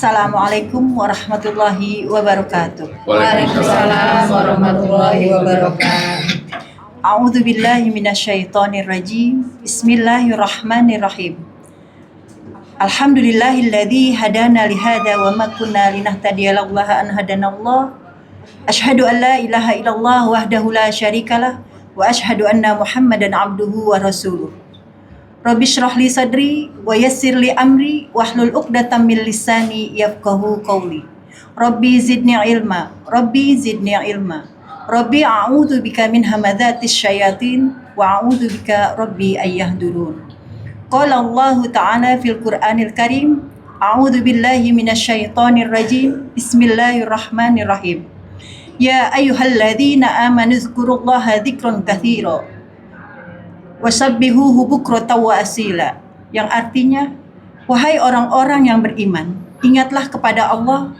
Assalamualaikum warahmatullahi wabarakatuh. Waalaikumsalam warahmatullahi wabarakatuh. A'udzu billahi minasyaitonir rajim. Bismillahirrahmanirrahim. Alhamdulillahilladzi hadana li hadza wa ma kunna linahtadiya laula an hadanallah. Asyhadu an la ilaha illallah wahdahu la syarikalah wa asyhadu anna Muhammadan abduhu wa rasuluh. Rabbi shrah li sadri wa yassir li amri wahlul 'uqdatam min lisani yafqahu qawli. Rabbi zidni ilma, Rabbi zidni ilma. Rabbi a'udzu bika min hamadzatis syayatin wa a'udzu bika Rabbi ayyahdurun. Qala Allah Ta'ala fil Qur'anil Karim, a'udzu billahi minasyaitonir rajim. Bismillahirrahmanirrahim. Ya ayyuhalladzina amanu dzkurullaha dzikran katsira wasabbihuhu bukratan wa asila, yang artinya, wahai orang-orang yang beriman, ingatlah kepada Allah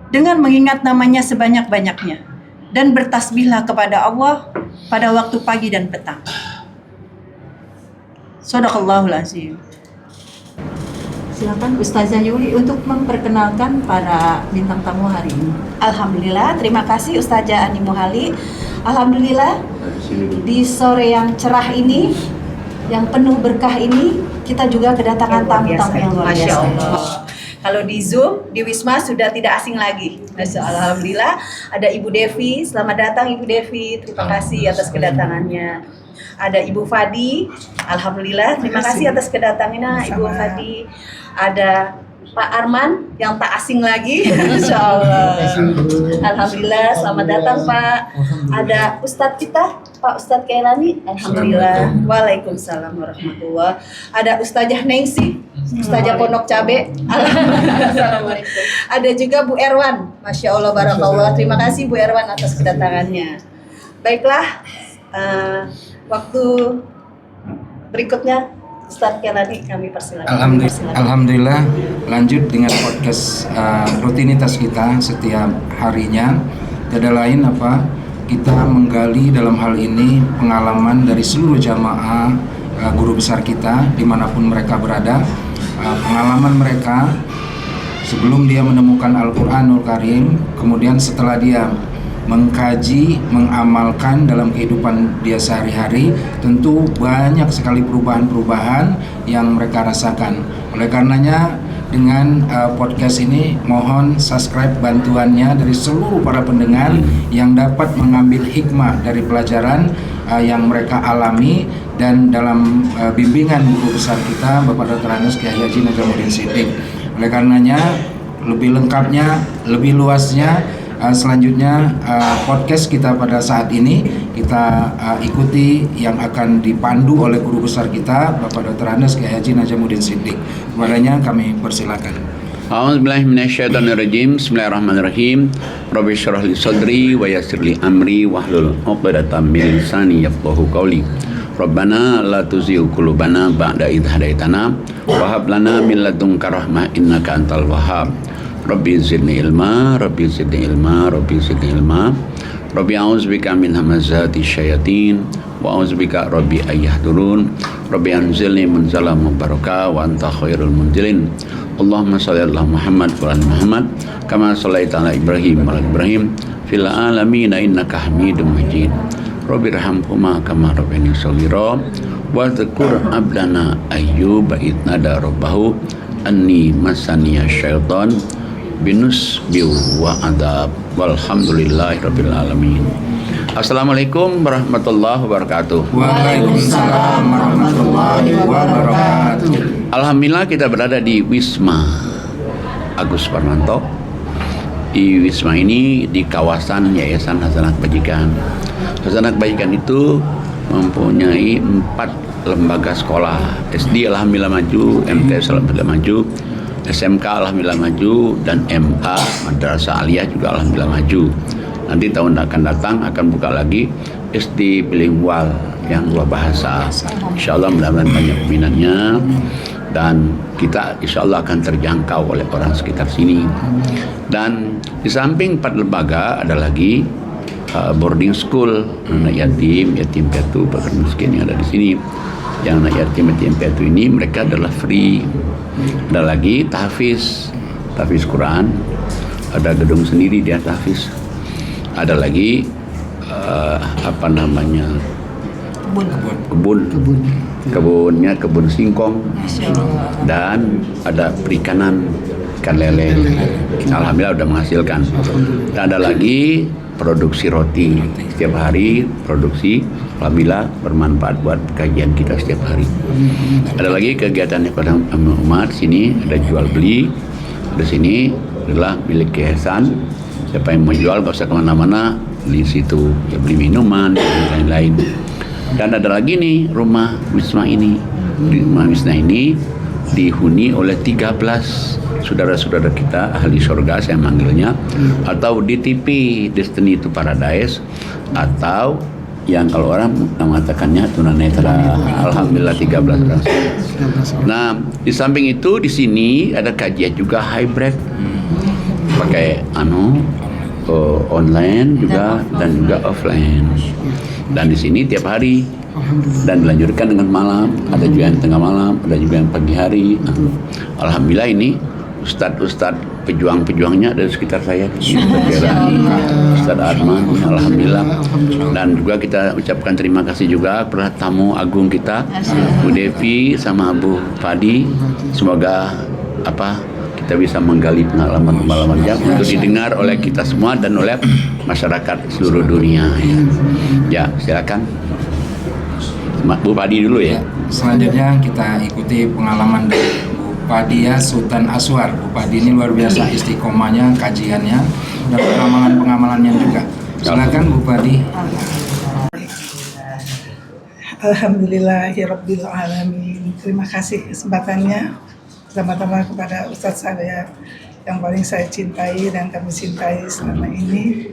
dengan mengingat namanya sebanyak-banyaknya dan bertasbihlah kepada Allah pada waktu pagi dan petang. Shadaqallahul azim. Silakan Ustazah Yuli untuk memperkenalkan para bintang tamu hari ini. Alhamdulillah, terima kasih Ustazah Ani Muhali. Alhamdulillah, di sore yang cerah ini, yang penuh berkah ini, kita juga kedatangan tamu-tamu yang luar biasa. Masya Allah. Kalau di Zoom, di Wisma sudah tidak asing lagi. Masya Allah. Alhamdulillah, ada Ibu Devi. Selamat datang Ibu Devi. Terima kasih atas kedatangannya. Ada Ibu Fadi. Alhamdulillah, terima kasih atas kedatangannya Ibu Fadi. Ada Pak Arman yang tak asing lagi. Masya Allah. Alhamdulillah, selamat datang Pak. Ada Ustadz kita, Pak Ustadz Kailani. Alhamdulillah. Waalaikumsalam warahmatullahi. Ada Ustazah Nengsi, Ustazah Pondok Cabe. Assalamualaikum. Ada juga Bu Erwan. Masya Allah, barakallah. Terima kasih Bu Erwan atas kedatangannya. Baiklah, waktu berikutnya Ustadz Kailani kami persilakan. Alhamdulillah, lanjut dengan podcast rutinitas kita setiap harinya. Tidak lain apa, kita menggali dalam hal ini pengalaman dari seluruh jamaah guru besar kita dimanapun mereka berada, pengalaman mereka sebelum dia menemukan Al-Quranul Karim, kemudian setelah dia mengkaji, mengamalkan dalam kehidupan dia sehari-hari, tentu banyak sekali perubahan-perubahan yang mereka rasakan. Oleh karenanya dengan podcast ini mohon subscribe bantuannya dari seluruh para pendengar yang dapat mengambil hikmah dari pelajaran yang mereka alami dan dalam bimbingan guru besar kita Bapak Dr. Andes Kiai Haji Najamuddin Siddiq. Oleh karenanya lebih lengkapnya, lebih luasnya, selanjutnya podcast kita pada saat ini kita ikuti yang akan dipandu oleh guru besar kita Bapak Dr. Andes Kiai Haji Najamuddin Siddiq. Kepadanya kami persilakan. A'udzubillahi minasyaitonirrajim. Bismillahirrahmanirrahim. Rabbi shrah li sadri wa yassir li amri wahlul 'uqdatam min lisani yafqahu qawli. Rabbana la tuzigh qulubana ba'da idh hadaitana wa hab lana min ladunka rahmah innaka antal wahhab. Rabbi zidni ilma, Rabbi zidni ilma, Rabbi zidni ilma. Rabbi a'udzubika min hamazati syayatin wa a'udzubika Rabbi ayyahdurun. Rabbi anzilni munzalan mubaraka wa anta khairul munzilin. Allahumma shalli ala Muhammad wa ala Muhammad kama shallaita ala Ibrahim wa ala Ibrahim fil alamin innaka Hamidum Majid. Rabbi irhamhuma kama rabbayani shaghira wa dzkur abdana Ayyub id nada rabbahu anni masaniya syaitan binus biu wa adab walhamdulillahirabbil alamin. Assalamualaikum warahmatullahi wabarakatuh. Waalaikumsalam warahmatullahi wabarakatuh. Alhamdulillah kita berada di Wisma Agus Parmanto. Di Wisma ini di kawasan Yayasan Hasanat Bajikan. Hasanat Bajikan itu mempunyai 4 lembaga sekolah. SD alhamdulillah maju, MTS alhamdulillah maju, SMK alhamdulillah maju, dan MA Madrasah Aliyah juga alhamdulillah maju. Nanti tahun akan datang akan buka lagi SD bilingual yang 2 bahasa. Insyaallah mudah-mudahan banyak peminatnya dan kita insyaallah akan terjangkau oleh orang sekitar sini. Dan di samping 4 lembaga ada lagi boarding school anak yatim, yatim piatu, bahkan miskin yang ada di sini. Yang anak yatim piatu ini mereka adalah free. Ada lagi tahfiz tahfiz Quran, ada gedung sendiri dia tahfiz. Ada lagi kebunnya kebun singkong, dan ada perikanan ikan lele. Alhamdulillah udah menghasilkan. Dan ada lagi produksi roti setiap hari, produksi, alhamdulillah bermanfaat buat kajian kita setiap hari. Ada lagi kegiatan kepada umat, sini ada jual beli, di sini adalah milik yayasan. Siapa yang mau jual gak usah kemana-mana, di situ ya beli minuman dan lain-lain. Dan ada lagi nih rumah Wisma ini. Di rumah Wisma ini dihuni oleh 13 saudara-saudara kita ahli surga, saya manggilnya, atau DTP, Destiny to Paradise, atau yang kalau orang mengatakannya tunanetra. Alhamdulillah 13 orang. Nah, di samping itu di sini ada kajian juga hybrid, pakai online juga dan juga offline. Dan di sini tiap hari dan dilanjutkan dengan malam, ada juga yang tengah malam, ada juga yang pagi hari. Alhamdulillah ini ustadz pejuang-pejuangnya dari sekitar saya, Ustadz Arman, alhamdulillah. Dan juga kita ucapkan terima kasih juga kepada tamu agung kita, Bu Devi sama Bu Fadi. Semoga kita bisa menggali pengalaman-pengalamannya untuk didengar oleh kita semua dan oleh masyarakat seluruh dunia. Ya, silakan. Bu Fadi dulu ya. Selanjutnya kita ikuti pengalaman dari Bu Fadia Sultan Aswar. Bu Fadi ini luar biasa istiqomahnya, kajiannya, dan pengamalan-pengamalannya juga. Silakan Bu Fadi. Alhamdulillahirabbil alamin. Terima kasih kesempatannya. Pertama-tama kepada Ustadz saya yang paling saya cintai dan kami cintai selama ini,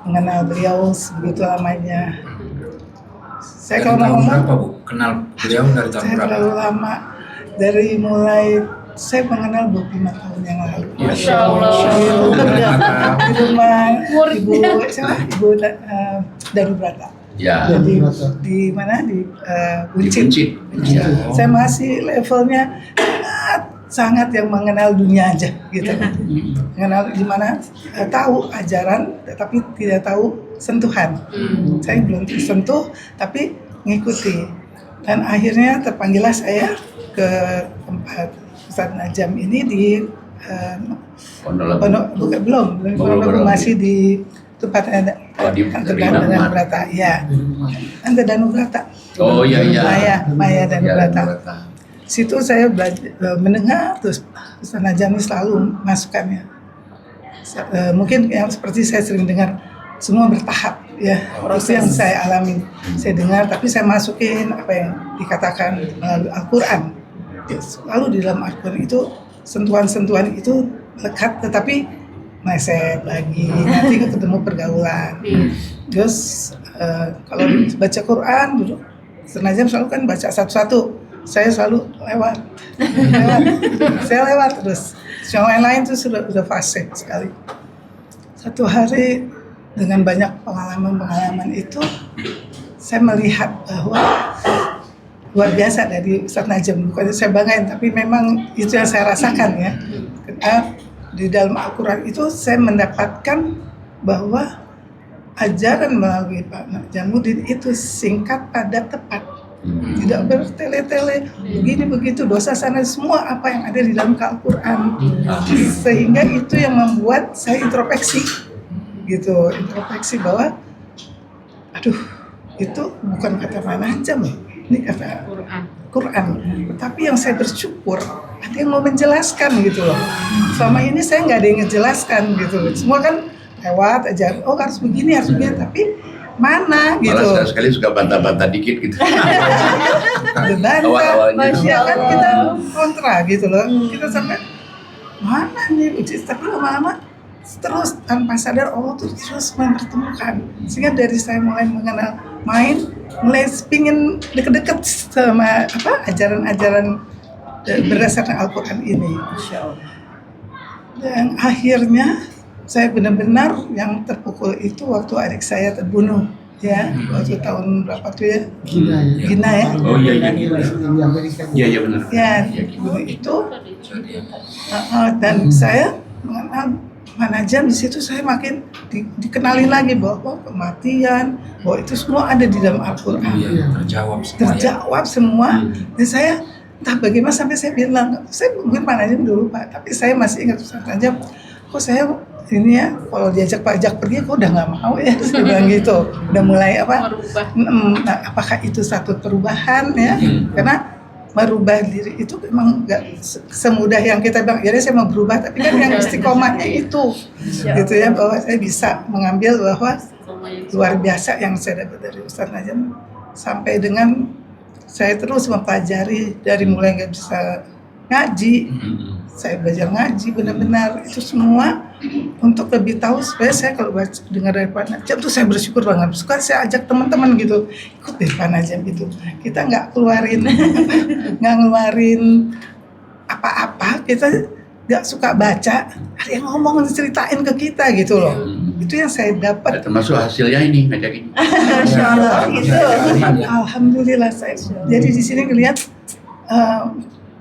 mengenal beliau sebegitu lamanya. Saya kalau tahun ngomong, berapa Bu? Kenal beliau dari tahun saya berapa? terlalu lama, dari mulai saya mengenal 25 tahun yang lalu. Masya Allah. Di rumah Ibu Darubrata. Ya. Di mana, di Buncit. Saya masih levelnya sangat yang mengenal dunia aja gitu. Mengenal di mana, tahu ajaran tetapi tidak tahu sentuhan. Saya belum tersentuh tapi mengikuti. Dan akhirnya terpanggillah saya ke tempat Ustadz Najam ini di belum masih di tempat Danubrata. Ya. Anda Danubrata. Oh iya. Maya Danubrata. Situ saya mendengar, terus Ustadz Najam selalu masukkannya. Mungkin yang seperti saya sering dengar, semua bertahap ya. Itu yang saya alami. Saya dengar, tapi saya masukin apa yang dikatakan melalui Al-Quran. Lalu di dalam Al-Quran itu sentuhan-sentuhan itu lekat, tetapi meleset lagi. Nanti ketemu pergaulan. Terus kalau baca Quran dulu, Ustadz Najam selalu kan baca satu-satu. Saya selalu lewat. Saya lewat terus. Yang lain-lain itu sudah fasih sekali. Satu hari dengan banyak pengalaman itu, saya melihat bahwa luar biasa dari Ustadz Najam. Bukan saya banggain, tapi memang itu yang saya rasakan ya. Karena di dalam Al-Quran itu saya mendapatkan bahwa ajaran melalui Pak Najamuddin itu singkat, padat, tepat. Tidak bertele-tele begini begitu, dosa sana, semua apa yang ada di dalam Al-Quran. Sehingga itu yang membuat saya introspeksi gitu, introspeksi bahwa aduh, itu bukan kata Pak Najam, ini kata Quran. Tapi yang saya bersyukur ada yang mau menjelaskan gitu loh. Selama ini saya nggak ada yang menjelaskan gitu, semua kan lewat aja, oh harus begini, tapi mana gitu. Malah sekali suka bantah-bantah dikit gitu. Awal-awalnya kan kita kontra gitu loh. Kita sampai mana nih, tapi lama-lama terus tanpa sadar Allah tuh terus mempertemukan. Sehingga dari saya mulai mengenal mulai pingin deket-deket sama ajaran-ajaran berdasarkan Al-Quran ini. Dan akhirnya saya benar-benar yang terpukul itu waktu adik saya terbunuh ya, waktu tahun berapa tuh ya? Gina ya. Oh iya. Iya benar. Ya, terbunuh itu dan saya mengenal Manajam, di situ saya makin dikenalin lagi bahwa kematian, bahwa itu semua ada di dalam Al-Quran. Iya, terjawab semua. Terjawab semua. Dan saya entah bagaimana sampai saya bilang, saya mungkin Manajam dulu Pak, tapi saya masih ingat Ustaz Najam, kok saya ini ya kalau diajak pajak pergi kok udah nggak mau ya, saya bilang gitu. Udah mulai apa? Nah, apakah itu satu perubahan ya? Karena merubah diri itu memang nggak semudah yang kita bilang, jadi saya mau berubah, tapi kan yang istiqomahnya itu gitu ya, bahwa saya bisa mengambil bahwa luar biasa yang saya dapat dari Ustaz Najam, sampai dengan saya terus mempelajari dari mulai nggak bisa ngaji, saya belajar ngaji benar-benar itu semua untuk lebih tahu supaya saya kalau dengar dari Pak Najam tuh saya bersyukur banget. Suka saya ajak teman-teman gitu ikut dari Pak Najam gitu. Kita nggak ngeluarin apa-apa, kita nggak suka baca, ada yang ngomong ceritain ke kita gitu loh. Itu yang saya dapat. Termasuk hasilnya ini ngajakin. Masya Allah gitu. Alhamdulillah saya. Jadi di sini ngelihat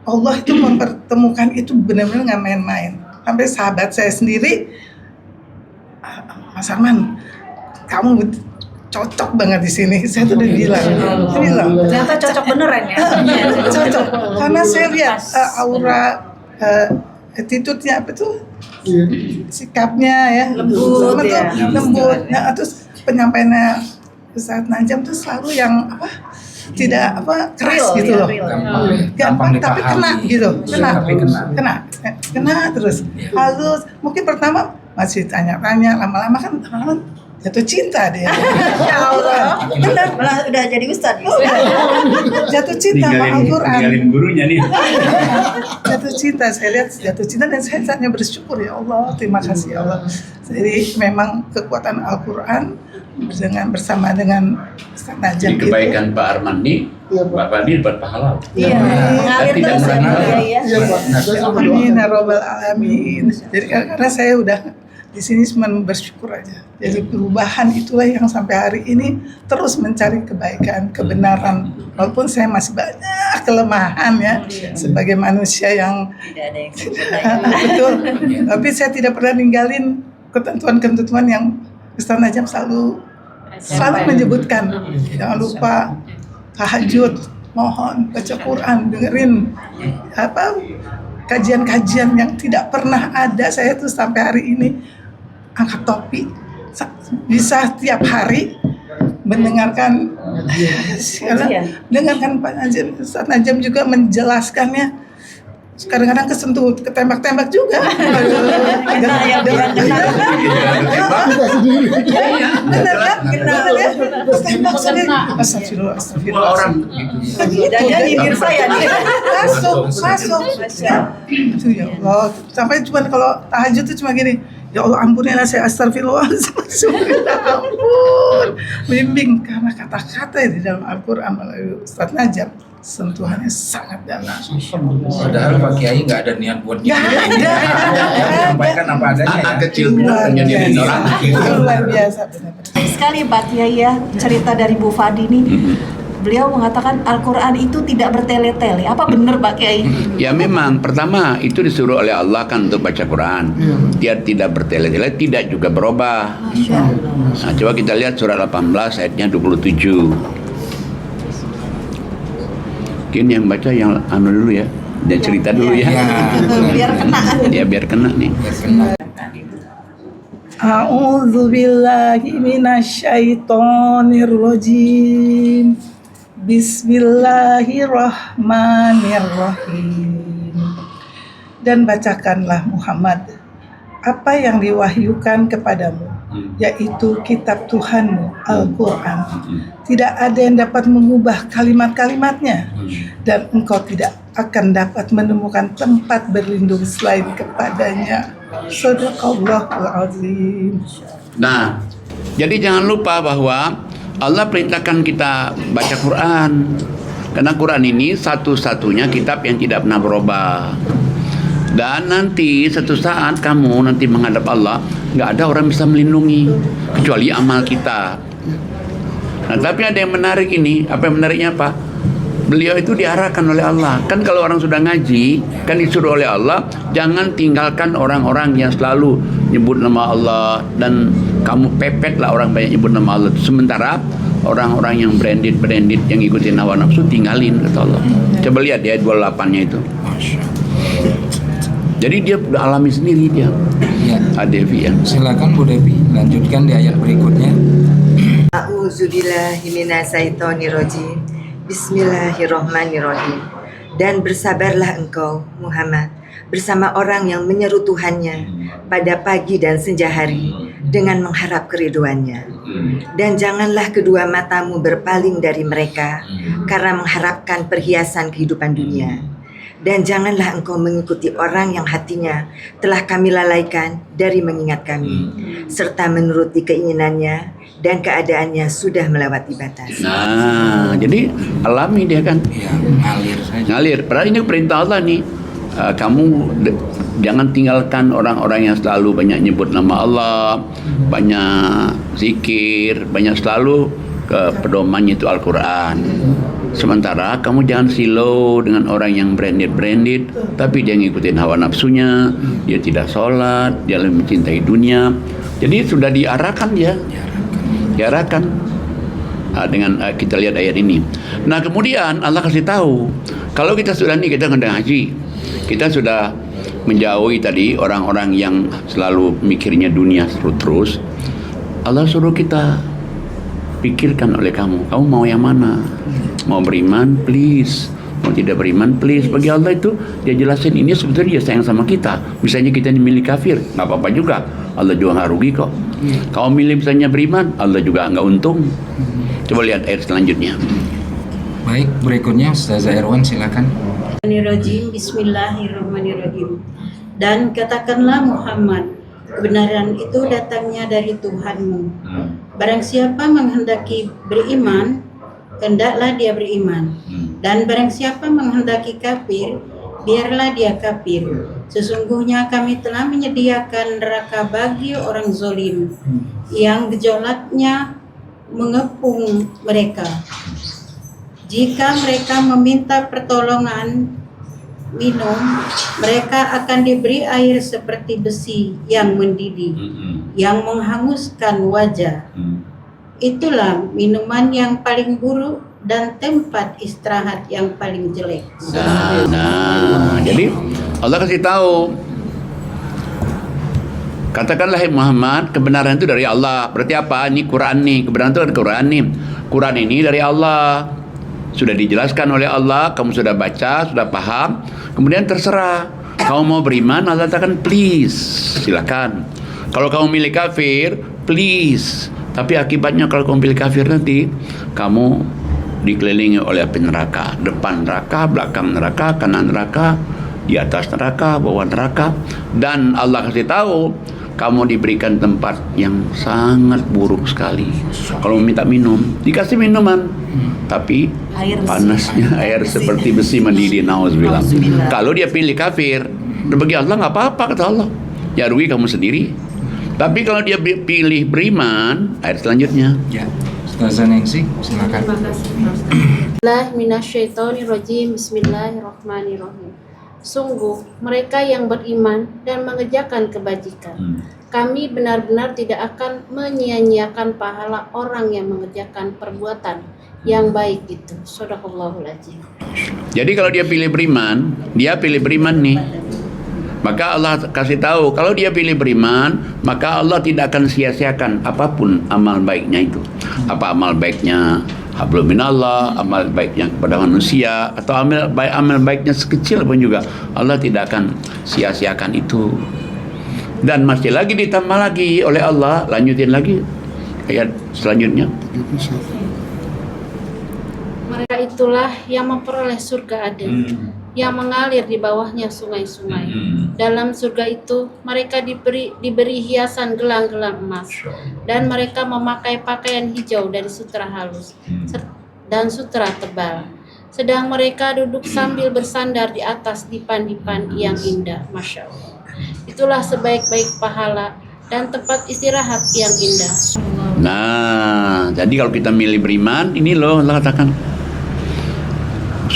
Allah itu mempertemukan itu benar-benar nggak main-main. Sampai sahabat saya sendiri, Mas Arman, kamu cocok banget di sini. Saya tuh udah bilang. Ternyata cocok beneran ya. Cocok. Karena saya lihat aura, attitude-nya apa tuh, sikapnya ya, Lembut ya. lembut. Nah, terus penyampaiannya Ustaz Najam tuh selalu yang apa? Tidak apa keras Real, gitu ya, loh. real. Gampang tapi kena gitu. Kena terus. Iya. Halus. Mungkin pertama masih tanya-tanya, lama-lama kan jatuh cinta dia. Ya Allah. Benar, malah udah jadi ustaz. Jatuh cinta sama Al-Quran. gurunya nih. Jatuh cinta, saya lihat jatuh cinta dan saya hanya bersyukur, ya Allah, terima kasih ya Allah. Jadi memang kekuatan Al-Quran bersama dengan Ustaz Najam Jadi kebaikan Pak Arman nih, Pak Fadil dapat pahala. Iya, mengalir Tidak terus murah. ya. Amin ya Rabbal Alamin. Jadi karena saya udah di sini cuma bersyukur aja. Jadi perubahan itulah yang sampai hari ini terus mencari kebaikan, kebenaran. Walaupun saya masih banyak kelemahan ya sebagai manusia yang Tidak ada yang sempurna. betul. Tapi saya tidak pernah ninggalin ketentuan-ketentuan yang Ustaz Najam selalu menyebutkan. Jangan lupa tahajud, mohon baca Quran, dengerin apa kajian-kajian yang tidak pernah ada. Saya tuh sampai hari ini angkat topi bisa tiap hari mendengarkan dengarkan Pak Najam. Ustaz Najam juga menjelaskannya. Kadang-kadang kesentuh, ketembak-tembak juga. Kena ya, biar kena. Benar kan? Benar ya? Tembak sendiri. Astagfirullah. Orang Dan bibir saya nih. Masuk. Itu ya Allah. Sampai cuma kalau tahajud itu cuma gini. Ya Allah ampunilah saya, astagfirullah. Ya ampun. Bimbing karena kata-kata di dalam Al-Quran melalui Ustaz Najam. Sentuhannya sangat dalam. Padahal Pak Kiai nggak ada niat buat Nggak ada. Sampaikan apa adanya ya. anak kecil menjadi orang. Luar biasa benar-benar. Sekali Pak Kiai ya, cerita dari Bu Fadi nih. Beliau mengatakan Al-Quran itu tidak bertele-tele. Apa benar Pak Kiai? Ya memang pertama itu disuruh oleh Allah kan untuk baca Quran. Dia tidak bertele-tele, tidak juga berubah. Nah, coba kita lihat surat 18 ayatnya 27. Mungkin yang baca yang anu dulu ya, dan cerita dulu ya. Biar kena. Ya biar kena nih. A'udzu billahi minasyaitonir rajim. Bismillahirrahmanirrahim. Dan bacakanlah Muhammad apa yang diwahyukan kepadamu, yaitu kitab Tuhanmu, Al-Quran. Tidak ada yang dapat mengubah kalimat-kalimatnya, dan engkau tidak akan dapat menemukan tempat berlindung selain kepadanya. Shadaqallahul azim. Nah, jadi jangan lupa bahwa Allah perintahkan kita baca Quran. Karena Quran ini satu-satunya kitab yang tidak pernah berubah. Dan nanti satu saat kamu nanti menghadap Allah, nggak ada orang bisa melindungi kecuali amal kita. Nah, tapi ada yang menarik ini. Apa yang menariknya apa? Beliau itu diarahkan oleh Allah. Kan kalau orang sudah ngaji, kan disuruh oleh Allah, jangan tinggalkan orang-orang yang selalu nyebut nama Allah, dan kamu pepet lah orang banyak nyebut nama Allah. Sementara orang-orang yang branded yang ikutin hawa nafsu tinggalin, kata Allah. Coba lihat di ayat 28-nya itu. Jadi dia udah alami sendiri dia. Ya. Devi ya. Silakan Bu Devi, lanjutkan di ayat berikutnya. A'udzubillahi minasyaitonirrajim. Bismillahirrahmanirrahim. Dan bersabarlah engkau Muhammad bersama orang yang menyeru Tuhannya pada pagi dan senja hari dengan mengharap keriduannya. Dan janganlah kedua matamu berpaling dari mereka karena mengharapkan perhiasan kehidupan dunia. Dan janganlah engkau mengikuti orang yang hatinya telah kami lalaikan dari mengingat kami, serta menuruti keinginannya dan keadaannya sudah melewati batas. Nah, jadi alami dia kan. Ya, ngalir saja. Ngalir. Padahal ini perintah Allah nih. Jangan tinggalkan orang-orang yang selalu banyak nyebut nama Allah, banyak zikir, banyak selalu ke pedomannya itu Al-Quran. Sementara kamu jangan silau dengan orang yang branded, tapi dia ngikutin hawa nafsunya, dia tidak sholat, dia lebih mencintai dunia. Jadi sudah diarahkan dia, diarahkan dengan kita lihat ayat ini. Nah kemudian Allah kasih tahu, kalau kita sudah kita ngedang haji, kita sudah menjauhi tadi orang-orang yang selalu mikirnya dunia terus. Allah suruh kita pikirkan oleh kamu mau yang mana? Mau beriman, please. Mau tidak beriman, please. Bagi Allah itu, dia jelasin ini sebetulnya dia sayang sama kita. Misalnya kita milih kafir, nggak apa-apa juga. Allah juga nggak rugi kok. Kalau milih misalnya beriman, Allah juga nggak untung. Coba lihat ayat selanjutnya. Baik, berikutnya Ustazah Erwan silakan. Bismillahirrahmanirrahim. Dan katakanlah Muhammad, kebenaran itu datangnya dari Tuhanmu. Barang siapa menghendaki beriman, hendaklah dia beriman. Dan barang siapa menghendaki kafir, biarlah dia kafir. Sesungguhnya kami telah menyediakan neraka bagi orang zalim yang gejolaknya mengepung mereka. Jika mereka meminta pertolongan minum, mereka akan diberi air seperti besi yang mendidih, yang menghanguskan wajah. Itulah minuman yang paling buruk dan tempat istirahat yang paling jelek. Jadi Allah kasih tahu, katakanlah Muhammad, kebenaran itu dari Allah. Berarti apa? Ini Quran nih, kebenaran itu dari Quran nih. Quran ini dari Allah. Sudah dijelaskan oleh Allah, kamu sudah baca, sudah paham. Kemudian terserah, kamu mau beriman, Allah katakan please, silakan. Kalau kamu milih kafir, please. Tapi akibatnya kalau kamu pilih kafir nanti, kamu dikelilingi oleh api neraka. Depan neraka, belakang neraka, kanan neraka, di atas neraka, bawah neraka. Dan Allah kasih tahu, kamu diberikan tempat yang sangat buruk sekali. Kalau minta minum, dikasih minuman, tapi panasnya air seperti besi mendidih. Nauzubillah. Kalau dia pilih kafir, bagi Allah nggak apa-apa, kata Allah. Ya rugi kamu sendiri. Tapi kalau dia pilih beriman, ayat selanjutnya. Ya, Ustazah Nengsi, silakan. Terima kasih. Minasyaitonirrajim. Bismillahirrahmanirrahim. Sungguh mereka yang beriman dan mengerjakan kebajikan, kami benar-benar tidak akan menyia-nyiakan pahala orang yang mengerjakan perbuatan yang baik itu. Shadaqallahul Azim. Jadi kalau dia pilih beriman nih, maka Allah kasih tahu, kalau dia pilih beriman, maka Allah tidak akan sia-siakan apapun amal baiknya itu. Apa amal baiknya? Hablum minallah, amal baiknya kepada manusia, atau amal baiknya sekecil pun juga Allah tidak akan sia-siakan itu. Dan masih lagi ditambah lagi oleh Allah, lanjutin lagi ayat selanjutnya. Mereka itulah yang memperoleh surga Aden, yang mengalir di bawahnya sungai-sungai. Dalam surga itu mereka diberi hiasan gelang-gelang emas, dan mereka memakai pakaian hijau dari sutra halus dan sutra tebal. Sedang mereka duduk sambil bersandar di atas dipan-dipan yang indah. Masya Allah. Itulah sebaik-baik pahala dan tempat istirahat yang indah. Nah, jadi kalau kita milih beriman, ini loh Allah katakan,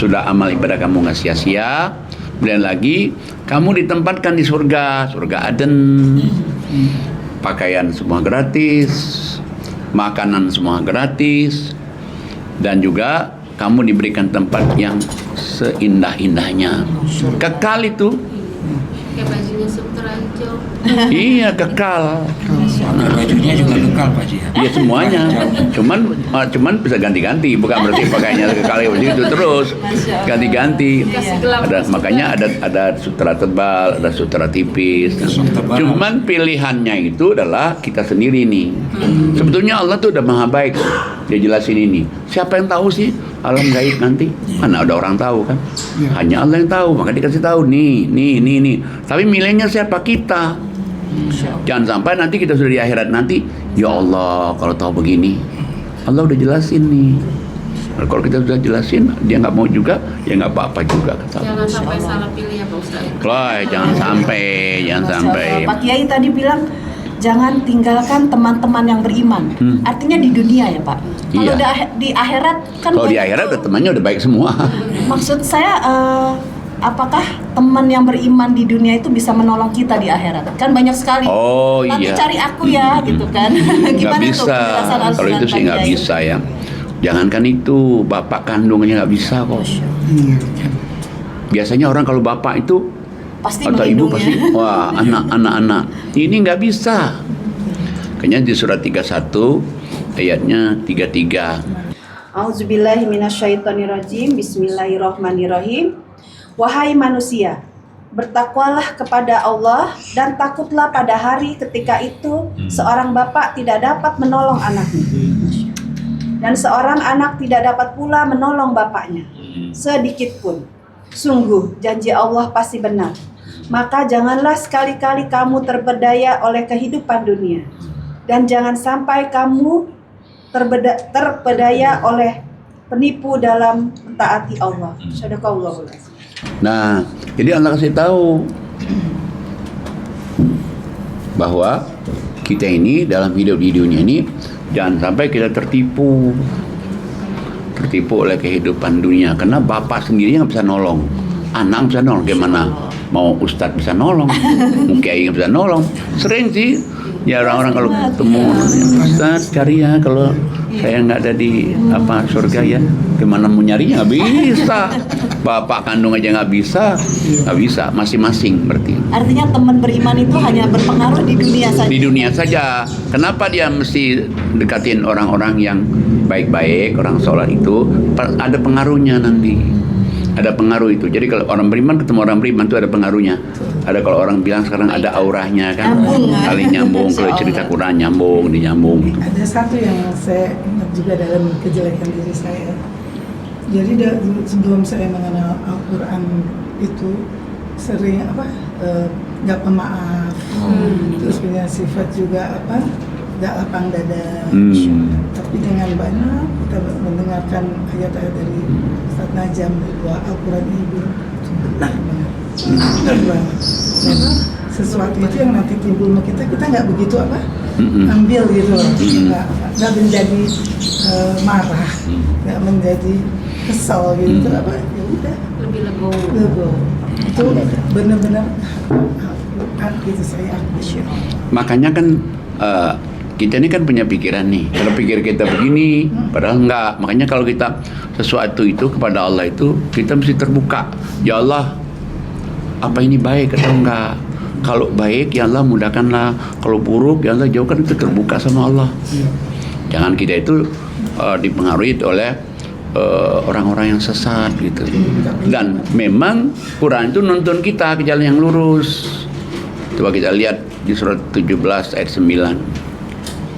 sudah amal ibadah kamu nggak sia-sia. Kemudian lagi kamu ditempatkan di surga Aden, pakaian semua gratis, makanan semua gratis, dan juga kamu diberikan tempat yang seindah-indahnya, kekal itu. Kayak bajunya sutra hijau. Iya, kekal. Bajunya juga kekal Pak Haji ya? Iya semuanya. Cuman bisa ganti-ganti, bukan berarti pakainya kekal itu terus. Ganti-ganti. Makanya ada sutra tebal, ada sutra tipis. Cuman pilihannya itu adalah kita sendiri nih. Sebetulnya Allah tuh udah maha baik. Dia jelasin ini. Siapa yang tahu sih alam gaib nanti? Mana ada orang tahu kan? Hanya Allah yang tahu. Maka dikasih tahu nih. Tapi milihnya siapa? Kita. Jangan sampai nanti kita sudah di akhirat nanti, ya Allah kalau tahu begini, Allah udah jelasin nih. Kalau kita sudah jelasin, dia nggak mau juga, ya nggak apa-apa juga. Jangan sampai salah pilih ya Pak Ustadz. Loh, jangan sampai. Pak Kiai tadi bilang jangan tinggalkan teman-teman yang beriman. Artinya di dunia ya Pak. Kalau Iya. di akhirat kan. Kalau di akhirat udah temannya udah baik semua. Maksud saya apakah teman yang beriman di dunia itu bisa menolong kita di akhirat? Kan banyak sekali. Oh Nanti iya. cari aku ya gitu kan. Nggak Gimana tuh bisa. penjelasan Kalau Al-Quran itu sih Pak nggak Kiai? bisa ya. Jangankan itu, bapak kandungnya nggak bisa kok. Biasanya orang kalau bapak itu Pasti atau ibu melindungi. pasti, wah anak. Ini nggak bisa. Kayaknya di surat 31 ayatnya 33. Auzubillahi minasyaitonirrajim. Bismillahirrahmanirrahim. Wahai manusia, bertakwalah kepada Allah dan takutlah pada hari ketika itu seorang bapak tidak dapat menolong anaknya dan seorang anak tidak dapat pula menolong bapaknya sedikit pun. Sungguh janji Allah pasti benar. Maka janganlah sekali-kali kamu terpedaya oleh kehidupan dunia, dan jangan sampai kamu terpedaya oleh penipu dalam mentaati Allah. Sadaqallahul azim. Nah, jadi Allah kasih tahu bahwa kita ini dalam hidup di dunia ini jangan sampai kita tertipu oleh kehidupan dunia, karena bapak sendiri nggak bisa nolong, anak bisa nolong gimana? Mau ustadz bisa nolong, mau kiai nggak bisa nolong. Sering sih ya orang-orang kalau ketemu ustadz cari ya, kalau saya nggak ada di surga ya, gimana mau nyarinya? Nggak bisa. Bapak kandung aja nggak bisa, masing-masing berarti. Artinya teman beriman itu hanya berpengaruh di dunia saja. Di dunia saja. Kenapa dia mesti dekatin orang-orang yang baik-baik, orang sholat itu ada pengaruhnya nanti. Ada pengaruh itu. Jadi kalau orang beriman ketemu orang beriman itu ada pengaruhnya. Ada kalau orang bilang sekarang ada auranya kan, kali nyambung, kalau cerita Quran nyambung. Ada satu yang saya ingat juga dalam kejelekan diri saya. Jadi sebelum saya mengenal Al-Quran itu sering nggak pemaaf, terus punya sifat juga nggak lapang dada. Tapi dengan banyak kita mendengarkan ayat-ayat dari Ustaz Najam bahwa Al-Quran ini benar banget. Memang sesuatu itu yang nanti timbul sama kita nggak begitu ambil gitu loh, nggak menjadi marah, nggak menjadi kesal gitu, ya udah Lebih legowo. itu benar-benar gitu saya akui. Makanya kan kita ini kan punya pikiran nih. Kalau pikir kita begini, padahal enggak. Makanya kalau kita sesuatu itu kepada Allah itu kita mesti terbuka. Ya Allah, apa ini baik atau enggak? Kalau baik ya Allah mudahkanlah. Kalau buruk ya Allah jauhkan. Itu terbuka sama Allah. Jangan kita itu dipengaruhi oleh orang-orang yang sesat gitu. Dan memang Quran itu nuntun kita ke jalan yang lurus. Coba kita lihat di surat 17 ayat 9.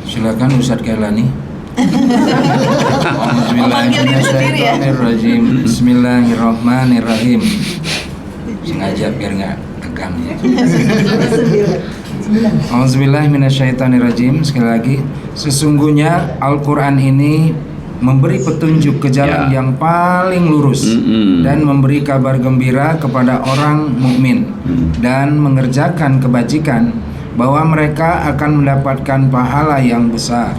Silakan Ustadz Kailani. Bismillahirrahmanirrahim. Sengaja biar nggak tegang ya. Auzubillahiminasyaitonirrajim. Sekali lagi, sesungguhnya Al-Quran ini memberi petunjuk ke jalan yang paling lurus dan memberi kabar gembira kepada orang mukmin dan mengerjakan kebajikan bahwa mereka akan mendapatkan pahala yang besar.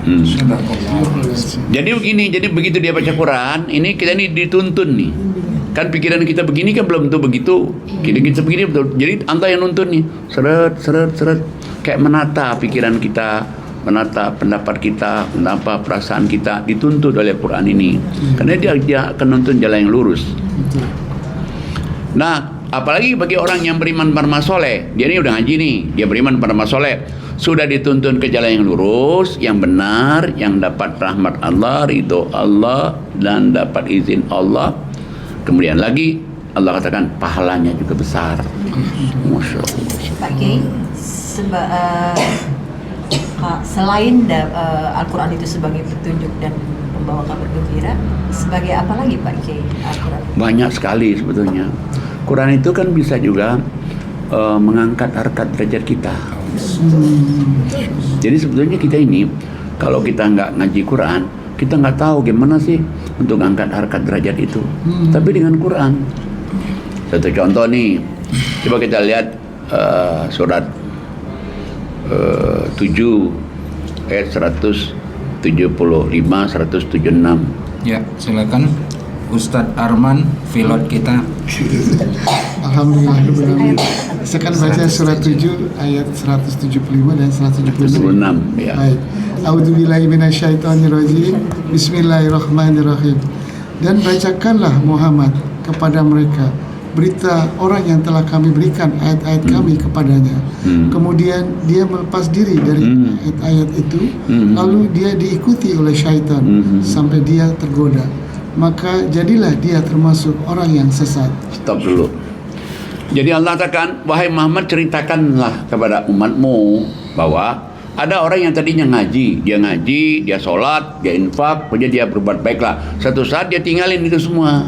Jadi begini, jadi begitu dia baca Quran, ini kita ini dituntun nih. Kan pikiran kita begini kan belum tentu begitu. Kita begini betul. Jadi anta yang nuntun nih, seret, kayak menata pikiran kita, menata pendapat kita, menata perasaan kita, dituntut oleh Quran ini. Karena dia akan nuntun jalan yang lurus. Nah, apalagi bagi orang yang beriman pada soleh, dia ini udah ngaji nih, dia beriman pada soleh, sudah dituntun ke jalan yang lurus, yang benar, yang dapat rahmat Allah, ridho Allah, dan dapat izin Allah. Kemudian lagi Allah katakan pahalanya juga besar. Masya Allah. Pak Kiai, selain Al-Quran itu sebagai petunjuk dan membawa kabar gembira, sebagai apa lagi Pak Kiai Al-Quran? Banyak sekali sebetulnya. Quran itu kan bisa juga mengangkat harkat derajat kita. Jadi sebetulnya kita ini, kalau kita nggak ngaji Quran, kita nggak tahu gimana sih untuk angkat harkat derajat itu. Tapi dengan Quran, satu contoh nih, coba kita lihat surat 7 ayat 175, 176. Ya, silakan Ustadz Arman, pilot kita. Alhamdulillah. Saya akan baca surat 7 ayat 175 dan 176. Ya. Baik. A'udzubillahi minasyaitonirrajim. Bismillahirrahmanirrahim. Dan bacakanlah Muhammad kepada mereka berita orang yang telah kami berikan ayat-ayat kami kepadanya. Kemudian dia melepas diri dari ayat-ayat itu, lalu dia diikuti oleh syaitan sampai dia tergoda. Maka jadilah dia termasuk orang yang sesat. Stop dulu. Jadi Allah katakan, wahai Muhammad, ceritakanlah kepada umatmu bahwa ada orang yang tadinya ngaji, dia sholat, dia infak, pokoknya dia berbuat baiklah. Satu saat dia tinggalin itu semua.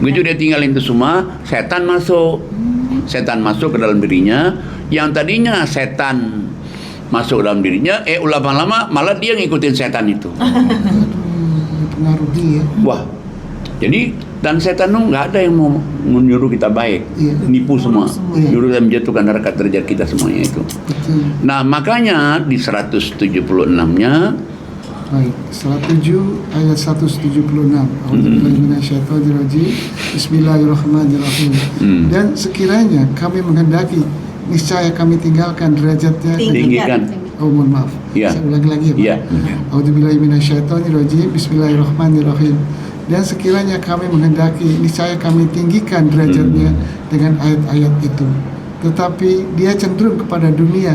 Begitu dia tinggalin itu semua, setan masuk. Setan masuk ke dalam dirinya. Yang tadinya setan masuk dalam dirinya, ulama-lama malah dia ngikutin setan itu. Pengaruh dia. Wah, jadi dan setan itu nggak ada yang mau menyuruh kita baik, nipu semua, nyuruh dan menjatuhkan harkat derajat kita semuanya itu. Nah makanya di 176-nya, baik, surat 7 ayat 176. A'udzubillahi minasyaitonirrajim. Bismillahirrahmanirrahim. Dan sekiranya kami menghendaki, niscaya kami tinggalkan derajatnya. tinggikan. Oh, mohon maaf. Ya. Saya ulangi lagi ya, Pak. A'udzubillahi minasyaitonirrajim. Bismillahirrahmanirrahim. Dan sekiranya kami menghendaki, niscaya kami tinggikan derajatnya dengan ayat-ayat itu. Tetapi dia cenderung kepada dunia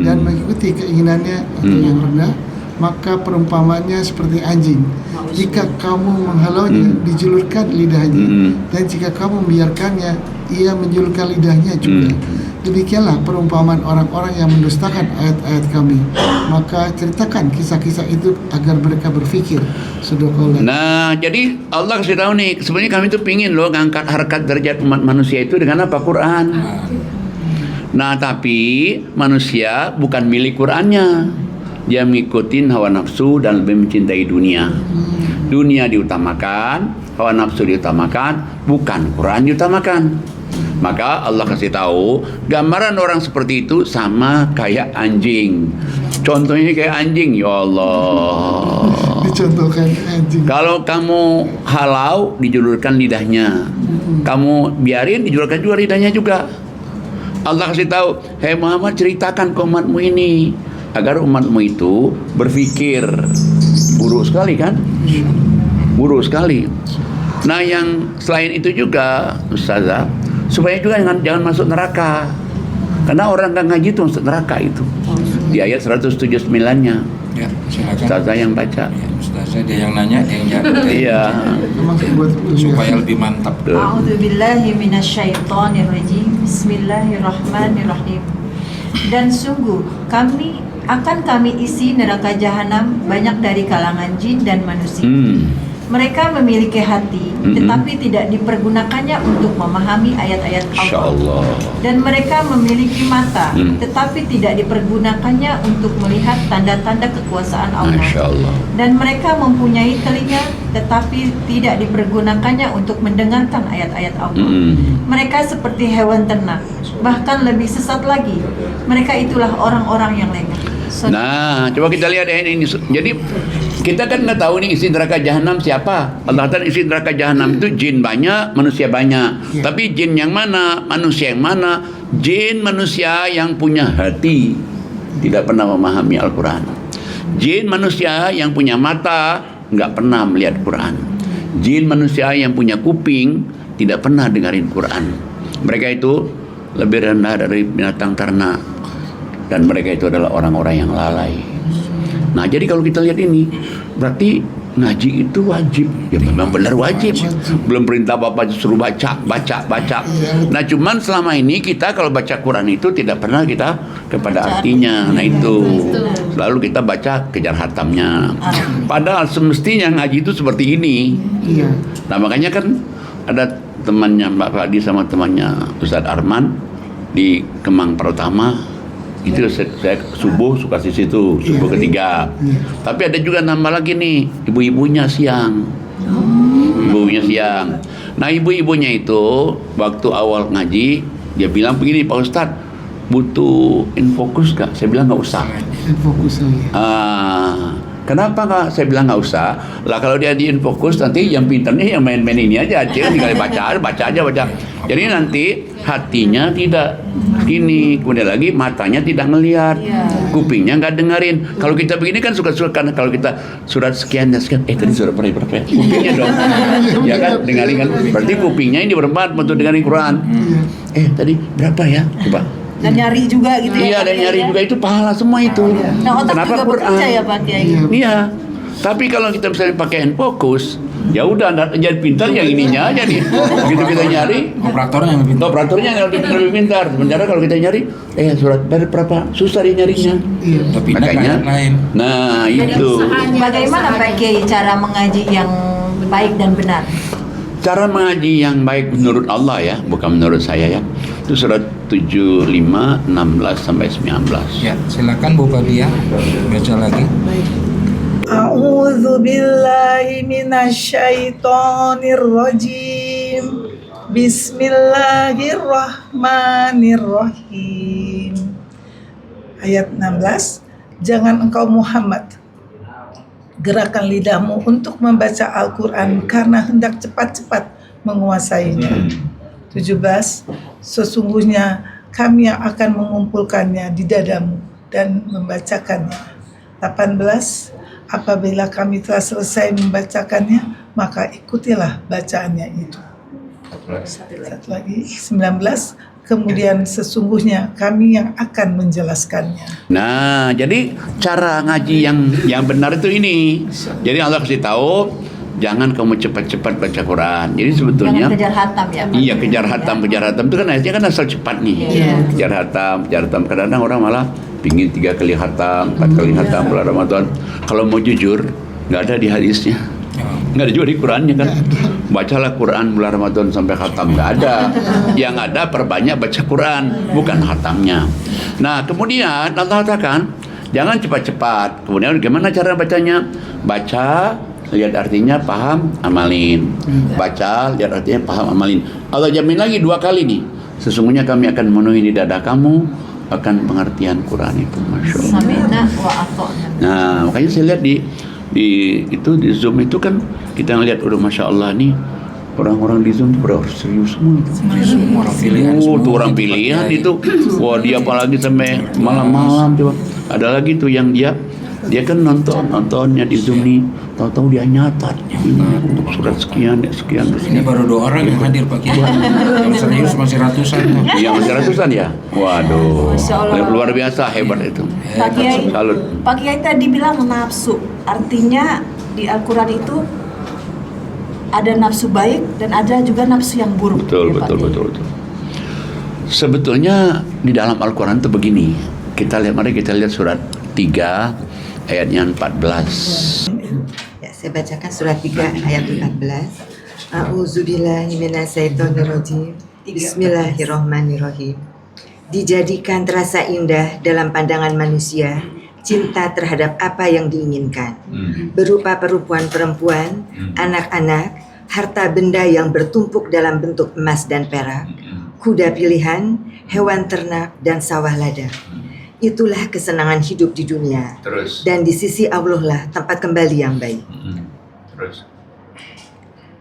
dan mengikuti keinginannya atau yang rendah, maka perumpamannya seperti anjing. Jika kamu menghalaunya, dijulurkan lidahnya, dan jika kamu membiarkannya, ia menjulurkan lidahnya juga. Demikianlah perumpamaan orang-orang yang mendustakan ayat-ayat kami. Maka ceritakan kisah-kisah itu agar mereka berpikir. Sadaqallah. Nah, jadi Allah kasih tahu nih, sebenarnya kami tuh pingin loh ngangkat harkat derajat umat manusia itu dengan apa? Quran. Nah, tapi manusia bukan milik Qurannya. Dia ngikutin hawa nafsu dan lebih mencintai dunia. Dunia diutamakan, hawa nafsu diutamakan, bukan Quran diutamakan. Maka Allah kasih tahu, gambaran orang seperti itu sama kayak anjing. Contohnya kayak anjing, ya Allah. Dicontohkan anjing. Kalau kamu halau, dijulurkan lidahnya. Kamu biarin, dijulurkan juga lidahnya juga. Allah kasih tahu, hei Muhammad, ceritakan ke umatmu ini agar umatmu itu berpikir. Buruk sekali kan? Buruk sekali. Nah, yang selain itu juga, Ustazah, supaya juga jangan masuk neraka. Karena orang nggak ngaji itu masuk neraka itu. Di ayat 179-nya. Ya, silakan. Ustazah yang baca. Ya, Ustazah dia yang nanya, dia yang jawab. Iya. Supaya lebih mantap. A'udzubillahi minasyaitonirrajim. Bismillahirrahmanirrahim. Dan sungguh kami isi neraka jahanam banyak dari kalangan jin dan manusia. Mereka memiliki hati, tetapi tidak dipergunakannya untuk memahami ayat-ayat Allah. Dan mereka memiliki mata, tetapi tidak dipergunakannya untuk melihat tanda-tanda kekuasaan Allah. Dan mereka mempunyai telinga, tetapi tidak dipergunakannya untuk mendengarkan ayat-ayat Allah. Mereka seperti hewan ternak, bahkan lebih sesat lagi. Mereka itulah orang-orang yang lengah. Nah, coba kita lihat ini. Jadi kita kan nggak tahu nih isi neraka jahanam siapa. Allah Ta'ala isi neraka jahanam itu jin banyak, manusia banyak. Tapi jin yang mana, manusia yang mana? Jin manusia yang punya hati, tidak pernah memahami Al-Quran. Jin manusia yang punya mata, nggak pernah melihat Quran. Jin manusia yang punya kuping, tidak pernah dengarin Quran. Mereka itu lebih rendah dari binatang ternak. Dan mereka itu adalah orang-orang yang lalai. Nah, jadi kalau kita lihat ini, berarti ngaji itu wajib. Ya memang benar wajib. Belum perintah Bapak suruh baca. Nah, cuman selama ini kita kalau baca Quran itu tidak pernah kita kepada artinya. Nah, itu. Lalu kita baca kejar hatamnya. Padahal semestinya ngaji itu seperti ini. Nah, makanya kan ada temannya Mbak Fadi sama temannya Ustadz Arman di Kemang Pertama. Itu saya subuh suka di situ, subuh ketiga. Tapi ada juga nambah lagi nih, ibu-ibunya siang. Ibu-ibunya siang. Nah, ibu-ibunya itu waktu awal ngaji dia bilang begini, Pak Ustadz, butuh infokus gak? Saya bilang nggak usah. Infokus aja. Kenapa nggak? Saya bilang nggak usah. Lah kalau dia di infokus nanti yang pinternya yang main-main ini aja, tinggal baca aja. Jadi nanti hatinya tidak gini, kemudian lagi matanya tidak ngelihat, kupingnya nggak dengerin. Kalau kita begini kan suka-suka, kan kalau kita surat sekian, tadi surat berapa? Kupingnya dong, ya kan dengerin kan. Berarti kupingnya ini bermanfaat untuk dengerin Quran. Tadi berapa ya? Coba. Dan nyari juga gitu ya. Iya, dan nyari juga itu pahala semua itu. Nah, otak kenapa juga Quran? bekerja ya Pak Kiai. Iya. Tapi kalau kita misalnya pakai fokus, ya udah jadi pintar yang ininya aja nih. Begitu kita nyari, Operatornya yang lebih pintar. Sementara kalau kita nyari, surat berapa? Susah dia nyarinya. Tapi Makanya, lain. nah itu. Bagaimana Pak Kiai cara mengaji yang baik dan benar? Cara mengaji yang baik menurut Allah ya, bukan menurut saya ya. Itu surat 75, 16 sampai 19. Ya, silakan Bu Fadia baca lagi. A'udzu billahi minasyaitonir rajim. Bismillahirrahmanirrahim. Ayat 16. Jangan engkau Muhammad gerakan lidahmu untuk membaca Al-Quran karena hendak cepat-cepat menguasainya. 17. Sesungguhnya kami yang akan mengumpulkannya di dadamu dan membacakannya. 18. Apabila kami telah selesai membacakannya, maka ikutilah bacaannya itu. Satu lagi. 19. Kemudian sesungguhnya kami yang akan menjelaskannya. Nah, jadi cara ngaji yang benar itu ini. Jadi Allah kasih tahu, jangan kamu cepat-cepat baca Quran. Jadi sebetulnya Jangan kejar hatam ya. Iya, kejar hatam itu kan akhirnya kan asal cepat nih. Kejar hatam. Kadang-kadang orang malah pingin 3 kali hatam, 4 kali hatam bulan Ramadan. Kalau mau jujur, nggak ada di hadisnya. Nggak ada juga di Qurannya kan. Bacalah Quran bulan Ramadan sampai khatam, nggak ada. Yang ada perbanyak baca Quran, bukan khatamnya. Nah, kemudian Allah katakan jangan cepat-cepat. Kemudian gimana cara bacanya? Baca, lihat artinya, paham, amalin. Baca, lihat artinya, paham, amalin. Allah jamin lagi 2 kali nih. Sesungguhnya kami akan memenuhi di dada kamu akan pengertian Quran itu, Masya Allah. Sami'na wa ata'na. Nah, makanya saya lihat di Zoom itu kan kita ngelihat udah Masya Allah nih orang-orang di Zoom pada serius semua. Orang pilihan semua. Tuh orang pilihan itu. Wah, dia apalagi sampai malam-malam coba. Ada lagi tuh yang dia kan nontonnya di Zoom nih, tahu-tahu dia nyatat untuk surat sekian. Ini baru 2 orang yang hadir Pak Kiai. Yang serius masih ratusan. Iya, masih ratusan ya. Waduh, luar biasa, hebat itu. Pak Kiai, Salut. Pak Kiai tadi bilang nafsu. Artinya di Al-Quran itu ada nafsu baik dan ada juga nafsu yang buruk. Betul. Sebetulnya di dalam Al-Quran itu begini. Mari kita lihat surat 3 ayatnya 14. Ya, saya bacakan surat 3 ayat 14. A'udzubillahi minasyaitonirrajim. Bismillahirrahmanirrahim. Dijadikan terasa indah dalam pandangan manusia cinta terhadap apa yang diinginkan, berupa perempuan-perempuan, anak-anak, harta benda yang bertumpuk dalam bentuk emas dan perak, kuda pilihan, hewan ternak, dan sawah ladang. Itulah kesenangan hidup di dunia. Terus. Dan di sisi Allah lah tempat kembali yang baik. Terus.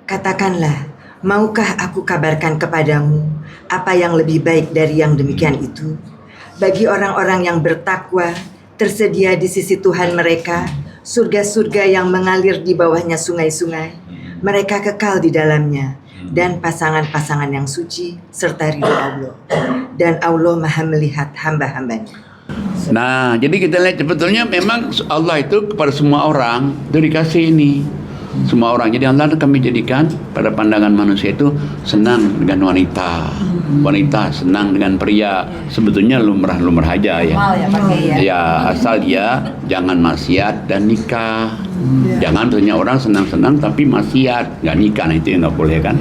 Katakanlah, maukah aku kabarkan kepadamu apa yang lebih baik dari yang demikian itu? Bagi orang-orang yang bertakwa, tersedia di sisi Tuhan mereka surga-surga yang mengalir di bawahnya sungai-sungai. Mereka kekal di dalamnya, dan pasangan-pasangan yang suci serta ridho Allah. Dan Allah Maha melihat hamba-hambanya. Nah, jadi kita lihat sebetulnya memang Allah itu kepada semua orang itu dikasih ini. Semua orang. Jadi Allah kami jadikan pada pandangan manusia itu senang dengan wanita. Wanita senang dengan pria. Sebetulnya lumrah-lumrah aja ya. Ya, asal dia jangan maksiat dan nikah. Jangan misalnya orang senang-senang tapi maksiat, nggak nikah, nah itu yang nggak boleh kan.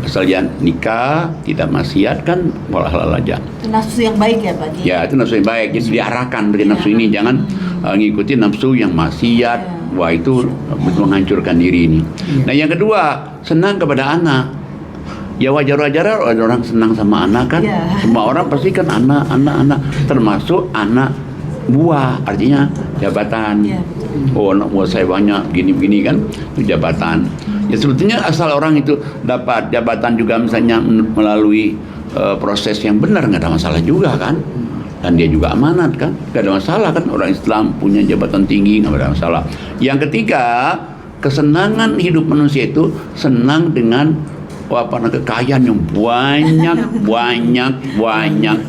Asal dia nikah, tidak maksiat kan halal aja. Itu nafsu yang baik ya Pak? Ya, itu nafsu yang baik. Jadi diarahkan dari nafsu ini, jangan ngikuti nafsu yang maksiat. Wah, itu menghancurkan diri ini. Nah, yang kedua, senang kepada anak. Ya wajar-wajar orang senang sama anak kan. Semua orang pasti kan anak, termasuk anak buah, artinya jabatan. Oh, anak buah saya banyak, gini-gini kan, itu jabatan. Ya sebetulnya asal orang itu dapat jabatan juga misalnya melalui proses yang benar, nggak ada masalah juga kan. Dan dia juga amanat kan, nggak ada masalah kan, orang Islam punya jabatan tinggi, nggak ada masalah. Yang ketiga, kesenangan hidup manusia itu senang dengan kekayaan yang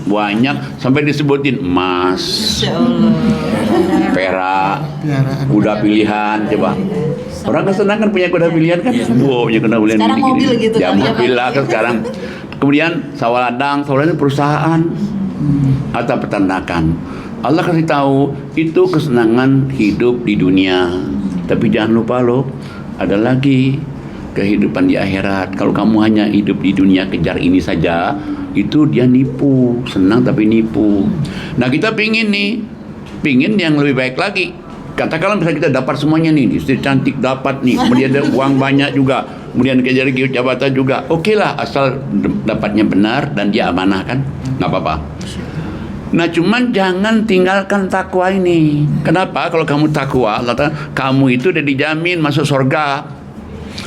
banyak sampai disebutin emas, perak, kuda pilihan. Coba orang kesenangan punya kuda pilihan kan, punya kuda pilihan sekarang mobil gitu ya, kali ya, mobil lah kan sekarang. Kemudian sawah ladang itu perusahaan atau peternakan. Allah kasih tahu itu kesenangan hidup di dunia, tapi jangan lupa loh, ada lagi kehidupan di akhirat. Kalau kamu hanya hidup di dunia kejar ini saja, itu dia nipu, senang tapi nipu. Nah, kita pingin yang lebih baik lagi. Katakanlah misalnya kita dapat semuanya nih, istri cantik dapat nih, kemudian ada uang banyak juga, kemudian kejar jabatan juga. Oke lah, asal dapatnya benar dan dia amanah kan, nggak apa-apa. Nah, cuman jangan tinggalkan takwa ini. Kenapa? Kalau kamu takwa, kamu itu udah dijamin masuk surga,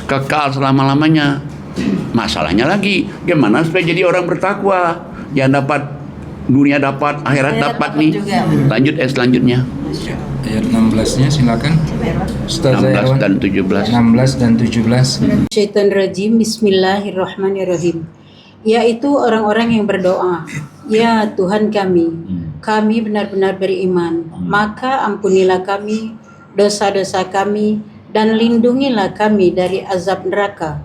kekal selama-lamanya. Masalahnya lagi, gimana supaya jadi orang bertakwa yang dapat dunia, dapat akhirat dapat nih juga. Lanjut selanjutnya ayat 16-nya silakan Ustaz 16 dan 17. 16 dan 17. Syaitanirrajim. Bismillahirrahmanirrahim. Yaitu orang-orang yang berdoa, ya Tuhan kami benar-benar beriman, maka ampunilah kami dosa-dosa kami dan lindungilah kami dari azab neraka.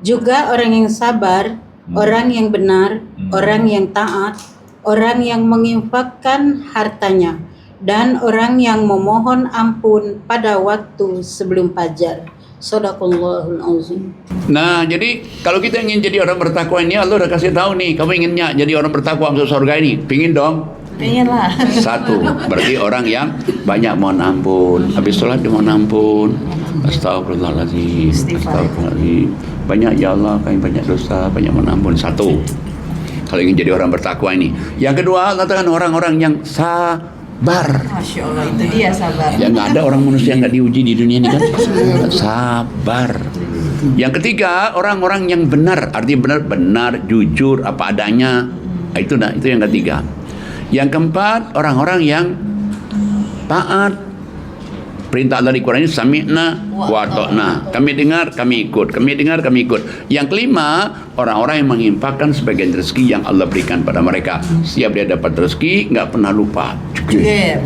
Juga orang yang sabar, orang yang benar, orang yang taat, orang yang menginfakkan hartanya, dan orang yang memohon ampun pada waktu sebelum fajar. Shadaqallahul azim. Nah, jadi kalau kita ingin jadi orang bertakwa ini, Allah udah kasih tahu nih, kamu inginnya jadi orang bertakwa masuk surga ini, pingin dong? Pengen lah. Satu, berarti orang yang banyak mohon ampun, habis sholat dia mohon ampun, astagfirullahaladzim, astagfirullahaladzim, banyak ya Allah kami banyak dosa, banyak mohon ampun. Satu, kalau ingin jadi orang bertakwa ini. Yang kedua, katakan orang-orang yang sabar. Masya Allah, itu dia sabar. Ya nggak ada orang manusia yang nggak diuji di dunia ini kan. Sabar. Yang ketiga, orang-orang yang benar, artinya benar, jujur, apa adanya. Itu yang ketiga. Yang keempat, orang-orang yang taat. Perintah Allah di Quran ini sami'na wa ata'na. Kami dengar, kami ikut. Kami dengar, kami ikut. Yang kelima, orang-orang yang menginfakkan sebagian rezeki yang Allah berikan pada mereka. Setiap dia dapat rezeki, nggak pernah lupa. Cekir.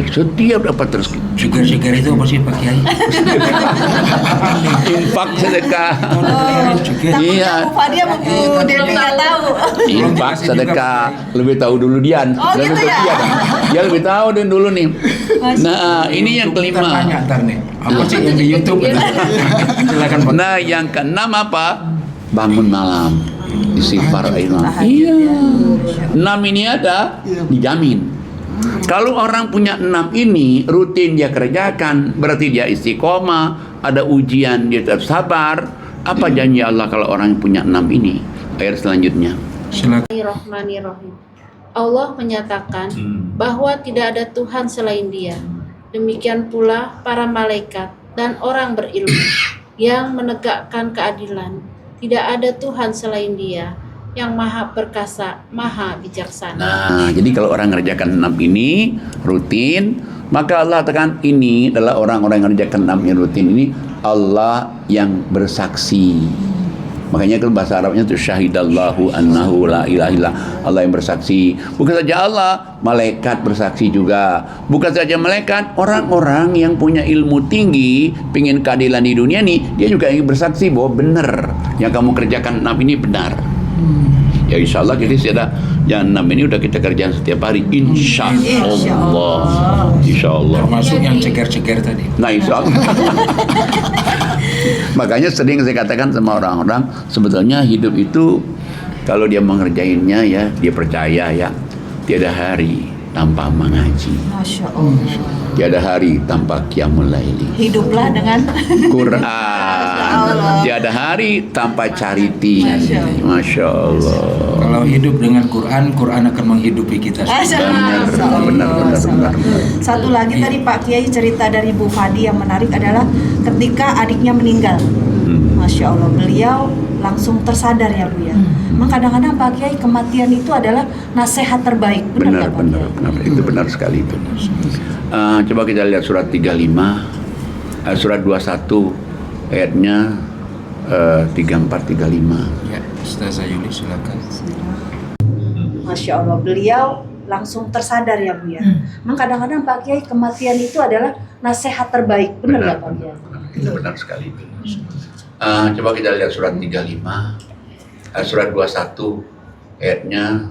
Setiap dapat rezeki. Cekir itu apa sih Pak Kiai? Infak sedekah. Iya. Dia nggak tahu. Infak sedekah. Lebih tahu dulu Dian. Oh gitu ya. Dia lebih tahu dulu nih. Nah, ini yang kelima. Ntar nih. Apa sih yang di YouTube? Silakan Pak. Nah, yang keenam apa? Bangun malam. Istighfar ilmu. Iya. 6 ini ada, dijamin. Kalau orang punya 6 ini rutin dia kerjakan, berarti dia istiqomah, ada ujian dia tetap sabar. Apa janji Allah kalau orang yang punya 6 ini? Ayat selanjutnya. Silakan. Bismillahirrahmanirrahim. Allah menyatakan bahwa tidak ada Tuhan selain Dia. Demikian pula para malaikat dan orang berilmu yang menegakkan keadilan. Tidak ada Tuhan selain Dia yang maha perkasa, maha bijaksana. Nah, jadi kalau orang ngerjakan 6 ini rutin, maka Allah katakan ini adalah orang-orang yang ngerjakan 6 ini rutin ini Allah yang bersaksi. Makanya kalau bahasa Arabnya itu syahidallahu annahu la ilaha illa, Allah yang bersaksi. Bukan saja Allah, malaikat bersaksi juga. Bukan saja malaikat, orang-orang yang punya ilmu tinggi, pengen keadilan di dunia nih, dia juga ingin bersaksi bahwa benar yang kamu kerjakan 6 ini benar. Ya insya Allah kita sudah yang 6 ini udah kita kerjakan setiap hari, insya Allah. Insya Allah. Termasuk yang ceger-ceger tadi. Nah insya Allah. Makanya sering saya katakan sama orang-orang, sebetulnya hidup itu kalau dia mengerjainnya ya, dia percaya ya, tiada hari tanpa mengaji. Masya Allah. Tiada hari tanpa qiyamul laili. Hiduplah dengan Quran. Tiada hari tanpa charity. Masya Allah. Kalau hidup dengan Quran, Quran akan menghidupi kita. Benar. Satu lagi tadi Pak Kiai cerita dari Bu Fadi yang menarik adalah ketika adiknya meninggal. Masya Allah, beliau langsung tersadar ya Bu ya. Memang kadang-kadang Pak Kiai kematian itu adalah nasihat terbaik. Benar. Itu benar sekali itu. Coba kita lihat surat 35, surat 21 ayatnya 34-35. Ya, Ustazah Yuli silakan. Masya Allah, beliau langsung tersadar ya Bu ya. Memang kadang-kadang Pak Kiai kematian itu adalah nasihat terbaik. Benar ya Pak Kiai? Itu benar sekali itu. Coba kita lihat surat 35, surat 21 ayatnya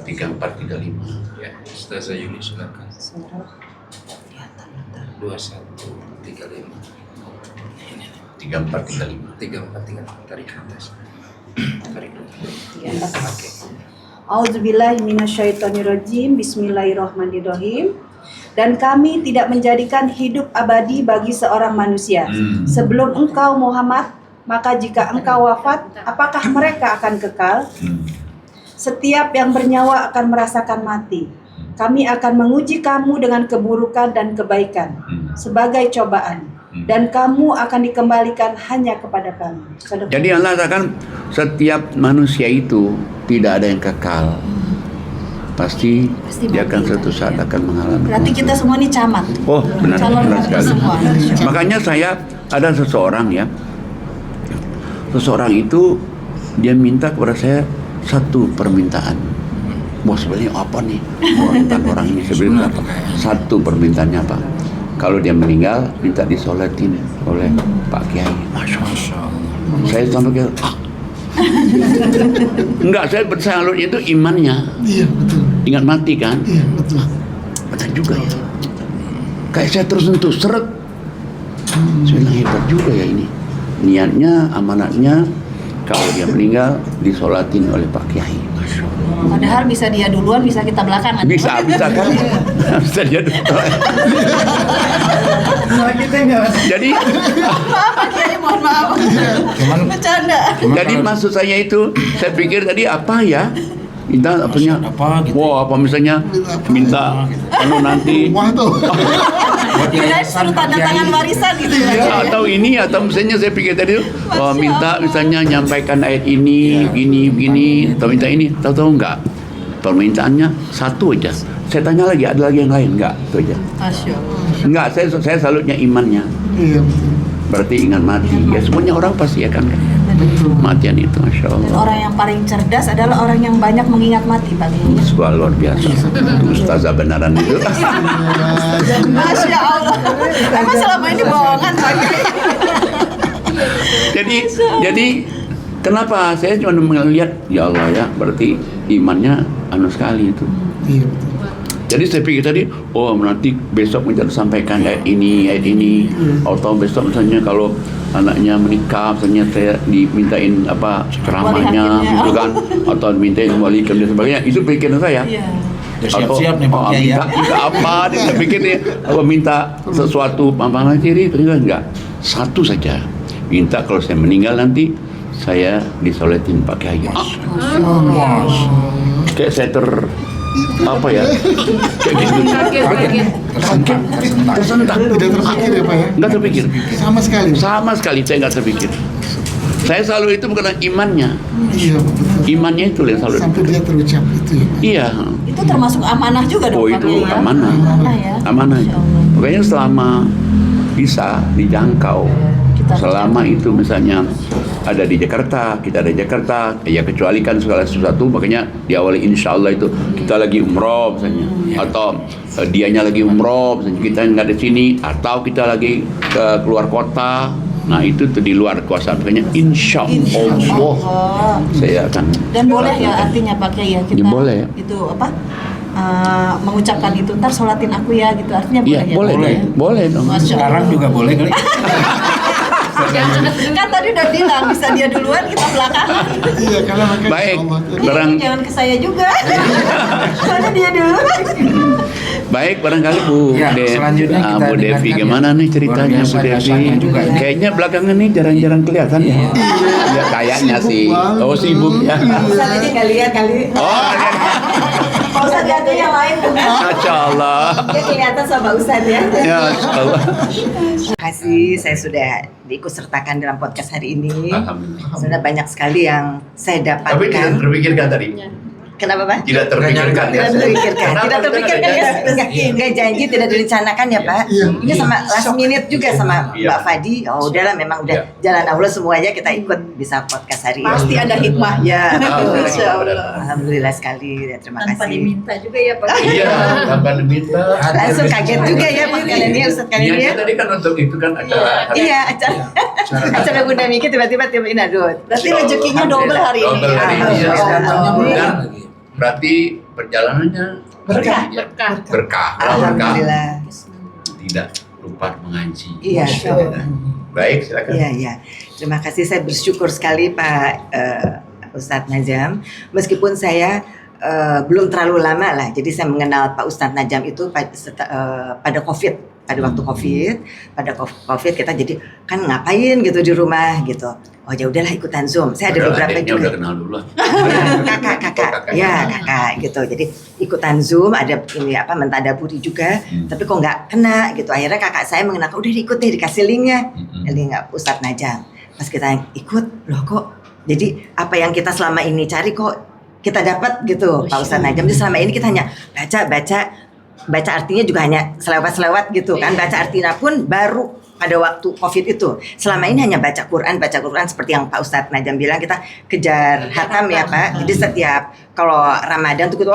34-35. Ya, Ustazah Yuli silakan. 2135. 3435 tarik ke atas. Tarik dulu. Auzubillahi minasyaitonirrajim. Bismillahirrahmanirrahim. Dan kami tidak menjadikan hidup abadi bagi seorang manusia sebelum engkau Muhammad, maka jika engkau wafat, apakah mereka akan kekal? Setiap yang bernyawa akan merasakan mati. Kami akan menguji kamu dengan keburukan dan kebaikan sebagai cobaan, dan kamu akan dikembalikan hanya kepada kami. Jadi Allah katakan setiap manusia itu tidak ada yang kekal. Pasti dia akan suatu saat akan mengalami. Berarti kita semua ini camat. Oh benar sekali. Semua. Makanya saya ada seseorang ya, seseorang itu dia minta kepada saya satu permintaan. Wah sebenarnya apa nih permintaan orang ini? Sebenarnya satu permintaannya apa? Kalau dia meninggal minta disolatin oleh Pak Kiai. Masya Allah. Saya sampai ke enggak, saya bersalutnya itu imannya. Iya betul. Ingat mati kan? Iya betul. Betul juga ya. Kayak saya tersentuh seret. Saya bilang hebat juga ya ini. Niatnya, amanatnya kalau dia meninggal disolatin oleh Pak Kiai. Masya Allah. Padahal bisa dia duluan, bisa kita belakangan. Bisa kan? Bisa dia duluan. Jadi Pak Kiai, mohon maaf. Bercanda. Jadi maksud saya itu, saya pikir tadi apa ya? Minta apanya? Apa gitu? Wah, apa misalnya minta kalau nanti Kirain suruh tanda tangan warisan gitu ya. atau ini atau misalnya saya pikir tadi minta misalnya nyampaikan ayat ini begini atau minta ini, tahu enggak permintaannya satu aja. Saya tanya lagi, ada lagi yang lain enggak? Itu aja. Masya Allah. Enggak, saya salutnya imannya. Iya betul. Berarti ingat mati. Ya semuanya orang pasti akan matian itu, Masya Dan Allah. orang yang paling cerdas adalah orang yang banyak mengingat mati Pak Kiai. Sebuah luar biasa. Itu ustazah benaran itu. Masya Allah. Emang selama ini bohongan Pak Kiai. Jadi kenapa saya cuma melihat ya Allah ya, berarti imannya anu sekali itu. Iya betul. Jadi saya pikir tadi, oh nanti besok minta sampaikan ayat ini, atau besok misalnya kalau anaknya menikah, misalnya saya dimintain apa ceramahnya, gitu kan, atau dimintain wali dan sebagainya. Itu pikiran saya. Udah siap-siap nih Pak Kiai ya. Minta apa? Dia pikir dia, kalau minta sesuatu apa ciri, ternyata enggak. Satu saja. Minta kalau saya meninggal nanti saya disoletin pakai kiai. Kayak saya apa ya? Kayak gitu. Kaget. Tersentak. Tidak terpikir ya Pak ya? Nggak terpikir. Sama sekali. Saya nggak terpikir. Saya selalu itu bukan imannya. Iya betul. Imannya itu yang selalu. Sampai dia terucap itu ya. Iya. Itu termasuk amanah juga dong. Oh Pak itu Kiai, ya? amanah. Ya. Amanah. Makanya selama bisa dijangkau, selama itu misalnya ada di Jakarta, kita ada di Jakarta, ya kecuali kan segala sesuatu, makanya diawali insya Allah itu kita lagi umroh misalnya, atau dianya lagi umroh misalnya, kita nggak di sini, atau kita lagi ke keluar kota, nah itu tuh di luar kuasa, makanya insya Allah saya akan. Dan boleh ya artinya Pak Kiai ya kita Ya, boleh. itu apa mengucapkan itu, ntar sholatin aku ya gitu, artinya Iya boleh ya? boleh dong. Masya Sekarang Allah. juga boleh kali. Kan tadi udah bilang bisa dia duluan, kita belakangan. Iya karena makanya Baik, Allah. barang Jangan ke saya juga. Soalnya dia dulu. baik barangkali Bu Ya, selanjutnya kita Bu Devi dengarkan ya. gimana nih ceritanya Luar Bu biasa Devi? dahsyatnya juga ini. Kayaknya belakangan nih jarang-jarang kelihatan ya. Ya kayaknya Sibuk sih. banget. Oh sibuk ya. Ustaz aja nggak lihat kali. Oh, Pak Ustaz lihatnya yang lain bukan? Masya Allah. Dia kelihatan sama Ustaz ya. Ya Masya Allah. Terima kasih, saya sudah diikut sertakan dalam podcast hari ini. Alhamdulillah. Sudah banyak sekali yang saya Tapi tidak dapatkan. terpikirkan tadi. Kenapa Pak? Tidak terpikirkan. Tidak terpikirkan, Kenapa tidak terpikirkan ya. Enggak janji, tidak direncanakan ya Pak. Ini sama last minute juga sama Iya. Mbak Fadi. Oh udahlah, memang udah jalan Allah semuanya kita ikut bisa podcast hari ini. Pasti ada hikmah. Ya, Masya Allah. Alhamdulillah sekali. Ya, terima Tanpa kasih. diminta juga ya Pak. Iya, tanpa diminta. Langsung kaget juga ya Pak kalian ya, Ustaz kalian ya. Niatnya tadi kan untuk itu kan acara. Iya, acara Bunda Miki tiba-tiba tiba-tiba adut. Berarti rezekinya double hari ini. Double hari ini. Alhamdulillah. Dan berarti perjalanannya Berkah. berkah. Alhamdulillah. Tidak lupa mengaji. Iya. Baik, silakan. Iya, iya. Terima kasih, saya bersyukur sekali Pak Ustadz Najam. Meskipun saya belum terlalu lama lah, jadi saya mengenal Pak Ustadz Najam itu pada COVID. Pada waktu COVID kita jadi kan ngapain gitu di rumah gitu. Oh ya udahlah ikutan Zoom. Saya ada beberapa Adiknya juga. udah kenal dulu lah. Kakak. Ya kakak gitu. Jadi ikutan Zoom, ada ini apa mentadaburi juga. Tapi kok nggak kena gitu. Akhirnya kakak saya mengenalkan, udah ikut deh, dikasih linknya. Link Ustadz Najam. Pas kita ikut, loh kok. Jadi apa yang kita selama ini cari kok kita dapat gitu Pak Ustadz Najam. Jadi selama ini kita hanya baca artinya juga hanya selewat-selewat gitu kan. Baca artinya pun baru pada waktu COVID itu. Selama ini hanya baca Quran seperti yang Pak Ustadz Najam bilang, kita kejar hatam ya Pak. Jadi setiap kalau Ramadan tuh gitu,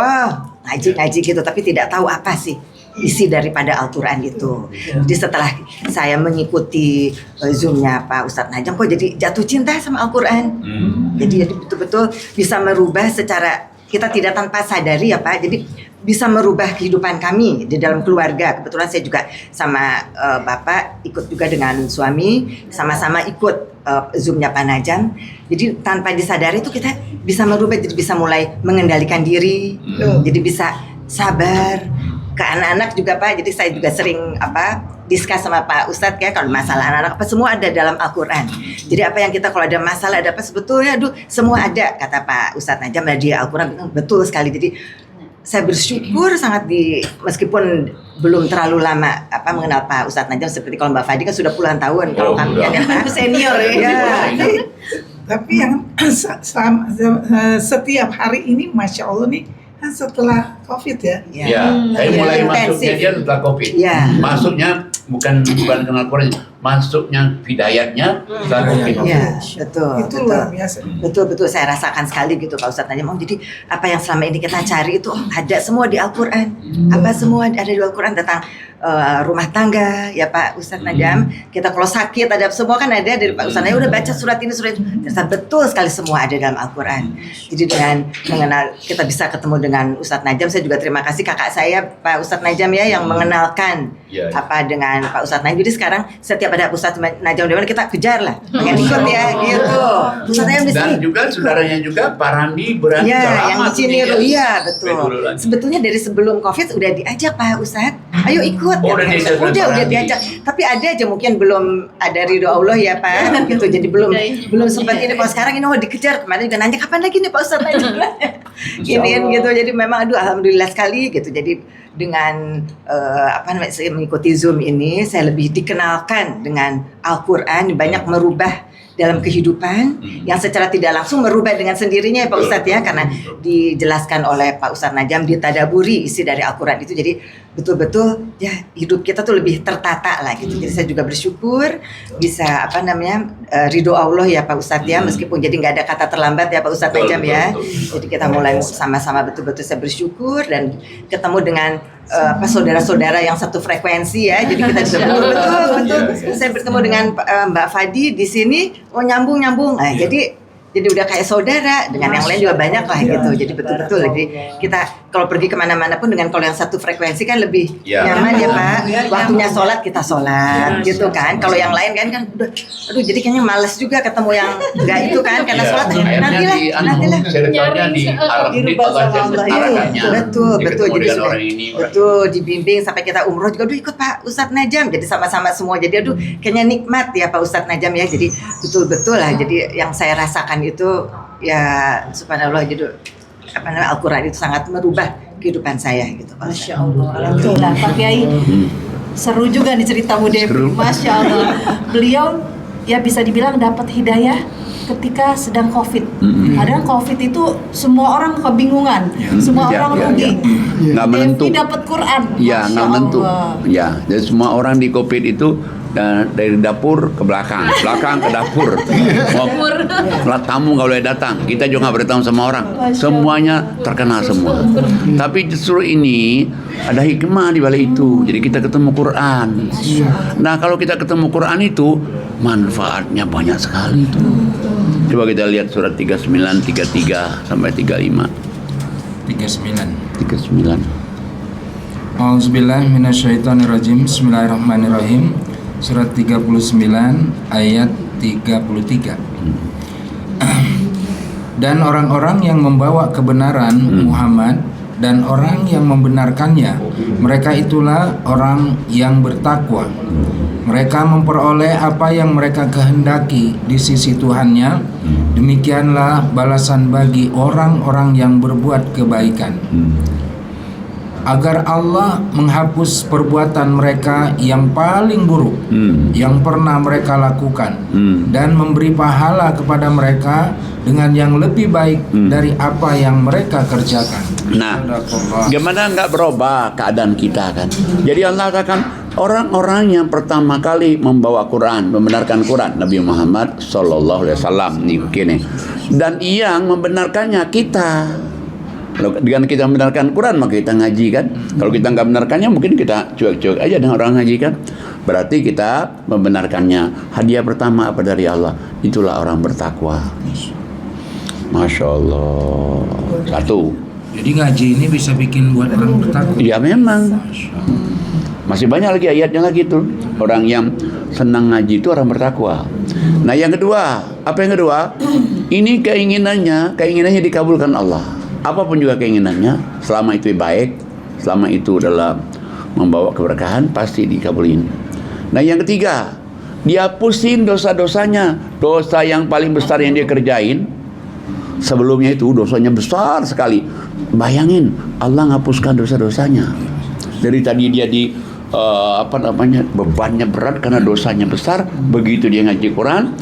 ngaji gitu, tapi tidak tahu apa sih isi daripada Al-Quran itu. Jadi setelah saya mengikuti Zoom-nya Pak Ustadz Najam, kok jadi jatuh cinta sama Al-Quran. Jadi betul-betul bisa merubah secara kita tidak tanpa sadari ya Pak. Jadi bisa merubah kehidupan kami di dalam keluarga. Kebetulan saya juga sama Bapak ikut juga dengan suami, sama-sama ikut Zoom-nya Pak Najam. Jadi tanpa disadari itu kita bisa merubah, jadi bisa mulai mengendalikan diri, jadi bisa sabar ke anak-anak juga Pak. Jadi saya juga sering diskus sama Pak Ustadz ya, kalau masalah anak-anak apa semua ada dalam Al-Quran. Jadi apa yang kita kalau ada masalah ada apa sebetulnya semua ada, kata Pak Ustadz Najam di Al-Quran. Betul sekali. Jadi saya bersyukur sangat meskipun belum terlalu lama mengenal Pak Ustadz Najam, seperti kalau Mbak Fadi kan sudah puluhan tahun, kalau kami kan Pak Senior ya. Tapi yang setiap hari ini Masya Allah nih kan setelah COVID ya. Ya, saya mulai masuknya dia setelah COVID. Ya. Masuknya bukan kenal Quran, masuknya hidayatnya setelah COVID. Ya, betul. Itu luar biasa. Betul saya rasakan sekali gitu Pak Ustadz Najam. Jadi apa yang selama ini kita cari itu ada semua di Al-Quran. Apa semua ada di Al-Quran tentang rumah tangga ya Pak Ustadz Najam. Kita kalau sakit ada semua kan ada dari Pak Ustadz Najam. Udah baca surat ini surat itu. Ternyata betul sekali semua ada dalam Al-Quran. Jadi dengan mengenal kita bisa ketemu dengan Ustadz Najam. Saya juga terima kasih kakak saya Pak Ustadz Najam ya yang mengenalkan dengan Pak Ustadz Najam. Jadi sekarang setiap ada Ustadz Najam di mana kita kejar lah, pengen ikut ya gitu. Ustadz Najam di sini. Dan juga saudaranya juga Pak Randi berani yang di sini iya betul. Sebetulnya dari sebelum Covid udah diajak Pak Ustadz, ayo ikut. Udah diajak. Tapi ada aja mungkin belum ada ridho Allah ya Pak gitu. Jadi belum sempat ini. Kalau sekarang ini dikejar, kemarin juga nanya kapan lagi nih Pak Ustadz Najam. Iniin gitu. Jadi memang alhamdulillah sekali gitu. Jadi dengan saya mengikuti Zoom ini, saya lebih dikenalkan dengan Al-Quran, banyak merubah dalam kehidupan yang secara tidak langsung merubah dengan sendirinya ya Pak Ustadz ya, karena dijelaskan oleh Pak Ustadz Najam, ditadaburi isi dari Al-Quran itu, jadi betul-betul ya hidup kita tuh lebih tertata lah gitu. Jadi saya juga bersyukur bisa ridho Allah ya Pak Ustadz ya, meskipun jadi nggak ada kata terlambat ya Pak Ustadz Najam ya. Jadi kita mulai sama-sama betul-betul saya bersyukur dan ketemu dengan saudara-saudara yang satu frekuensi ya. Jadi kita bisa betul. Saya bertemu dengan Mbak Fadi di sini, nyambung. Nah, jadi udah kayak saudara, dengan yang lain juga banyak lah gitu. Jadi betul-betul. Jadi kita kalau pergi kemana-mana pun dengan kalau yang satu frekuensi kan lebih nyaman ya Pak. Waktunya sholat kita sholat gitu kan. Kalau yang lain kan aduh jadi kayaknya malas juga ketemu yang enggak itu kan, karena sholat nantilah. Ceritanya dirubah sama Allah. Betul. Jadi betul dibimbing sampai kita umroh juga. Aduh ikut Pak Ustadz Najam. Jadi sama-sama semua. Jadi kayaknya nikmat ya Pak Ustadz Najam ya. Jadi betul-betul lah. Jadi yang saya rasakan itu ya subhanallah, jadi Al-Quran itu sangat merubah kehidupan saya gitu. Masya Allah, alhamdulillah Pak Kiai. Seru juga nih cerita Bu Devi. Masya Allah. Beliau ya bisa dibilang dapat hidayah ketika sedang COVID. Padahal COVID itu semua orang kebingungan, semua orang rugi. Nggak menentu. Devi dapat Quran. Ya nggak menentu. Ya, jadi semua orang di COVID itu dari dapur ke belakang ke dapur. Tamu nggak boleh datang. Kita juga nggak boleh tamu sama orang. Semuanya terkena semua. Tapi justru ini ada hikmah di balik itu. Jadi kita ketemu Quran. Nah kalau kita ketemu Quran itu manfaatnya banyak sekali tuh. Coba kita lihat surat 39, 33 sampai 35. 39. Auzubillah minasyaitonirrajim. Bismillahirrahmanirrahim. Surat 39 ayat 33. Dan orang-orang yang membawa kebenaran Muhammad dan orang yang membenarkannya, mereka itulah orang yang bertakwa. Mereka memperoleh apa yang mereka kehendaki di sisi Tuhannya. Demikianlah balasan bagi orang-orang yang berbuat kebaikan, agar Allah menghapus perbuatan mereka yang paling buruk yang pernah mereka lakukan, dan memberi pahala kepada mereka dengan yang lebih baik dari apa yang mereka kerjakan. Nah, gimana nggak berubah keadaan kita kan? Jadi Allah katakan orang-orang yang pertama kali membawa Quran, membenarkan Quran, Nabi Muhammad Sallallahu Alaihi Wasallam nih begini, dan yang membenarkannya kita. Kalau dengan kita membenarkan Quran maka kita ngaji kan. Kalau kita nggak benarkannya mungkin kita cuek-cuek aja dengan orang ngaji kan. Berarti kita membenarkannya. Hadiah pertama apa dari Allah? Itulah orang bertakwa. Masya Allah. Satu. Jadi ngaji ini bisa bikin buat orang bertakwa. Ya memang. Masih banyak lagi ayatnya lagi tuh. Orang yang senang ngaji itu orang bertakwa. Nah yang kedua, apa yang kedua? Ini keinginannya dikabulkan Allah. Apapun juga keinginannya, selama itu baik, selama itu adalah membawa keberkahan, pasti dikabulin. Nah yang ketiga, dia hapusin dosa-dosanya. Dosa yang paling besar yang dia kerjain sebelumnya itu dosanya besar sekali. Bayangin, Allah ngapuskan dosa-dosanya. Dari tadi dia bebannya berat karena dosanya besar, begitu dia ngaji Quran,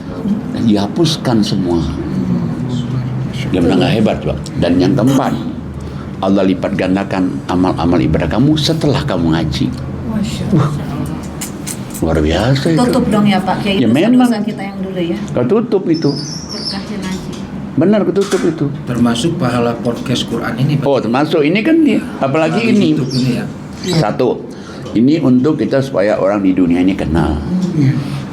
dihapuskan semua. Dia benar nggak hebat coba. Dan yang keempat, Allah lipat gandakan amal-amal ibadah kamu setelah kamu ngaji. Luar biasa itu. Tutup dong ya Pak Kiai. Ya memang. Kita yang dulu ya. Ketutup itu. Berkahnya ngaji. Benar ketutup itu. Termasuk pahala podcast Quran ini Pak. Oh termasuk ini kan dia. Apalagi ini. Ya. Satu, ini untuk kita supaya orang di dunia ini kenal.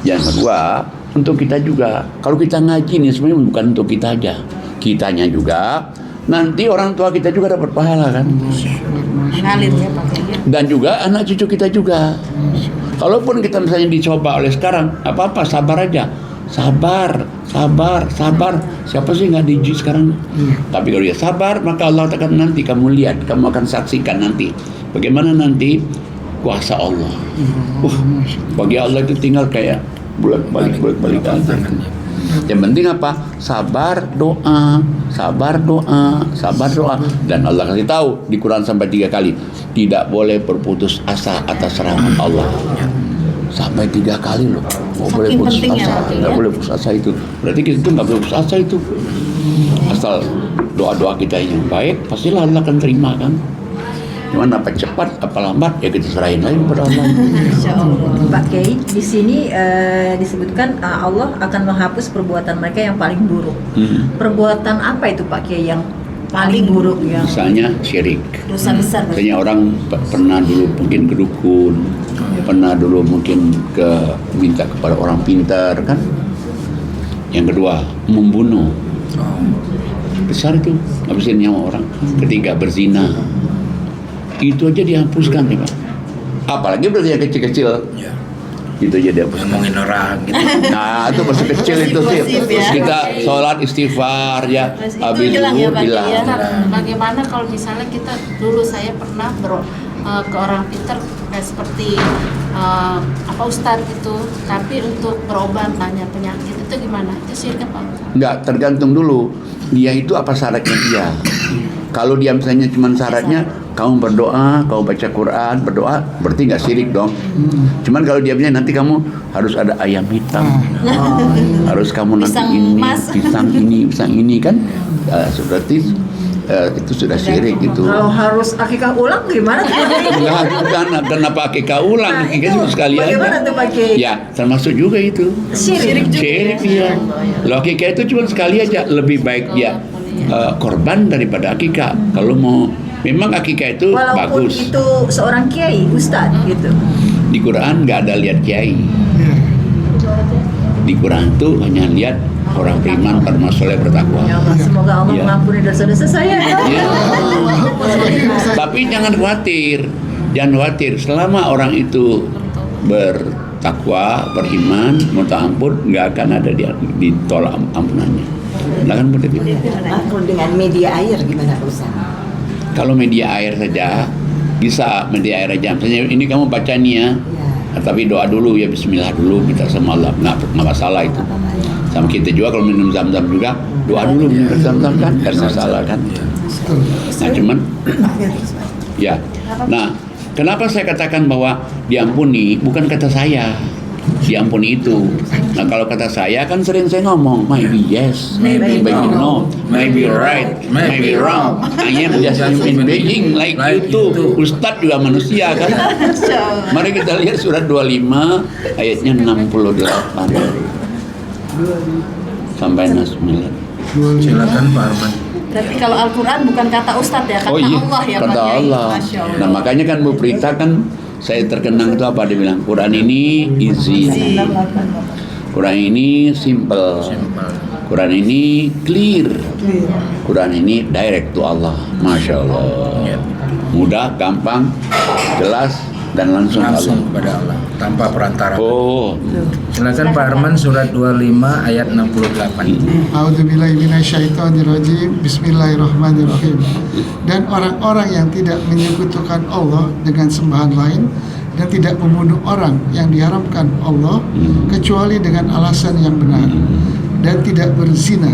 Yang kedua, untuk kita juga. Kalau kita ngaji ini sebenarnya bukan untuk kita aja. Kitanya juga nanti orang tua kita juga dapat pahala kan. Mengalir ya Pak Kiai. Dan juga anak cucu kita juga. Kalaupun kita misalnya dicoba oleh sekarang, apa-apa sabar aja. Sabar. Siapa sih nggak diuji sekarang? Tapi kalau dia sabar, maka Allah akan nanti kamu lihat, kamu akan saksikan nanti bagaimana nanti kuasa Allah. Bagi Allah itu tinggal kayak bolak-balik aja. Yang penting apa? Sabar doa. Dan Allah kasih tahu di Quran sampai 3 kali, tidak boleh berputus asa atas rahmat Allah. Sampai 3 kali loh. Nggak boleh putus asa. Nggak boleh putus asa itu. Berarti kita itu nggak boleh putus asa itu. Asal doa-doa kita yang baik, pastilah Allah akan terima kan. Cuman apa cepat, apa lambat, ya kita serahin lagi kepada Allah. Pak Kiai, di sini disebutkan Allah akan menghapus perbuatan mereka yang paling buruk. Perbuatan apa itu Pak Kiai yang paling buruk yang? Misalnya syirik. Dosa besar. Misalnya orang pernah dulu mungkin ke dukun, pernah dulu mungkin minta kepada orang pintar kan. Yang kedua, membunuh. Besar itu, habisin nyawa orang. Ketiga, berzina. Itu aja dihapuskan ya Pak. Apalagi berarti yang kecil-kecil. Ya. Itu aja dihapuskan. Ngomongin orang gitu. Nah itu masih kecil itu sih. Kita sholat istighfar ya. Habis hilang ya Pak hilang. ya. Bagaimana kalau misalnya kita dulu saya pernah ke orang pintar kayak seperti ustadz gitu, tapi untuk berobat nanya penyakit itu gimana? Itu syirik apa? Enggak, tergantung dulu dia itu apa syaratnya dia. Kalau dia misalnya cuma syaratnya kamu berdoa, kamu baca Quran, berdoa, berarti nggak syirik dong. Cuman kalau dia bilang nanti kamu harus ada ayam hitam, harus kamu nanti pisang ini kan, berarti itu sudah syirik gitu. Kalau harus akikah ulang gimana? Enggak, kenapa akikah ulang? Akikah itu sekali aja. Bagaimana tuh Pak Kiai? Ya, termasuk juga itu. Syirik Ya. Loh, akikah itu cuma sekali aja. Lebih baik dia korban daripada akikah. Kalau mau memang akikah itu walaupun bagus. itu seorang kiai, ustadz gitu. Di Quran nggak ada lihat kiai. Di Quran itu hanya lihat orang beriman, beramal soleh, bertakwa. Ya Allah, semoga Allah mengampuni dosa-dosa saya. Ya. Tapi jangan khawatir. Selama orang itu bertakwa, beriman, minta ampun, nggak akan ada ditolak ampunannya. Nggak akan begitu. Kalau dengan media air gimana Ustaz? Kalau media air saja bisa, media air aja. Misalnya ini kamu baca nih ya. Tapi doa dulu ya, bismillah dulu, minta sama Allah, nggak masalah itu. Sama kita juga kalau minum zam-zam juga doa dulu minum zam-zam kan, karena masalah kan. Nah cuman ya, nah kenapa saya katakan bahwa diampuni bukan kata saya, diampuni itu. Nah kalau kata saya kan sering saya ngomong maybe yes, maybe no, maybe right, maybe wrong. I am just human being like you too. Ustadz juga manusia kan. Mari kita lihat surat 25 ayatnya 68 sampai 69. Silakan Pak Arman. Berarti kalau Al-Quran bukan kata Ustadz ya, kata Allah ya Pak kata Kiai. Allah. Masya Allah. Nah makanya kan Bu Prita kan saya terkenang itu apa, dia bilang Quran ini easy, Quran ini simple, Quran ini clear, Quran ini direct to Allah. Masya Allah, mudah, gampang, jelas dan langsung kepada Allah tanpa perantara. Oh, Silakan Pak Arman, surat 25 ayat 68. A'udzubillahi minasyaitonirrajim. Bismillahirrahmanirrahim. Dan orang-orang yang tidak menyekutukan Allah dengan sembahan lain dan tidak membunuh orang yang diharamkan Allah kecuali dengan alasan yang benar dan tidak berzina,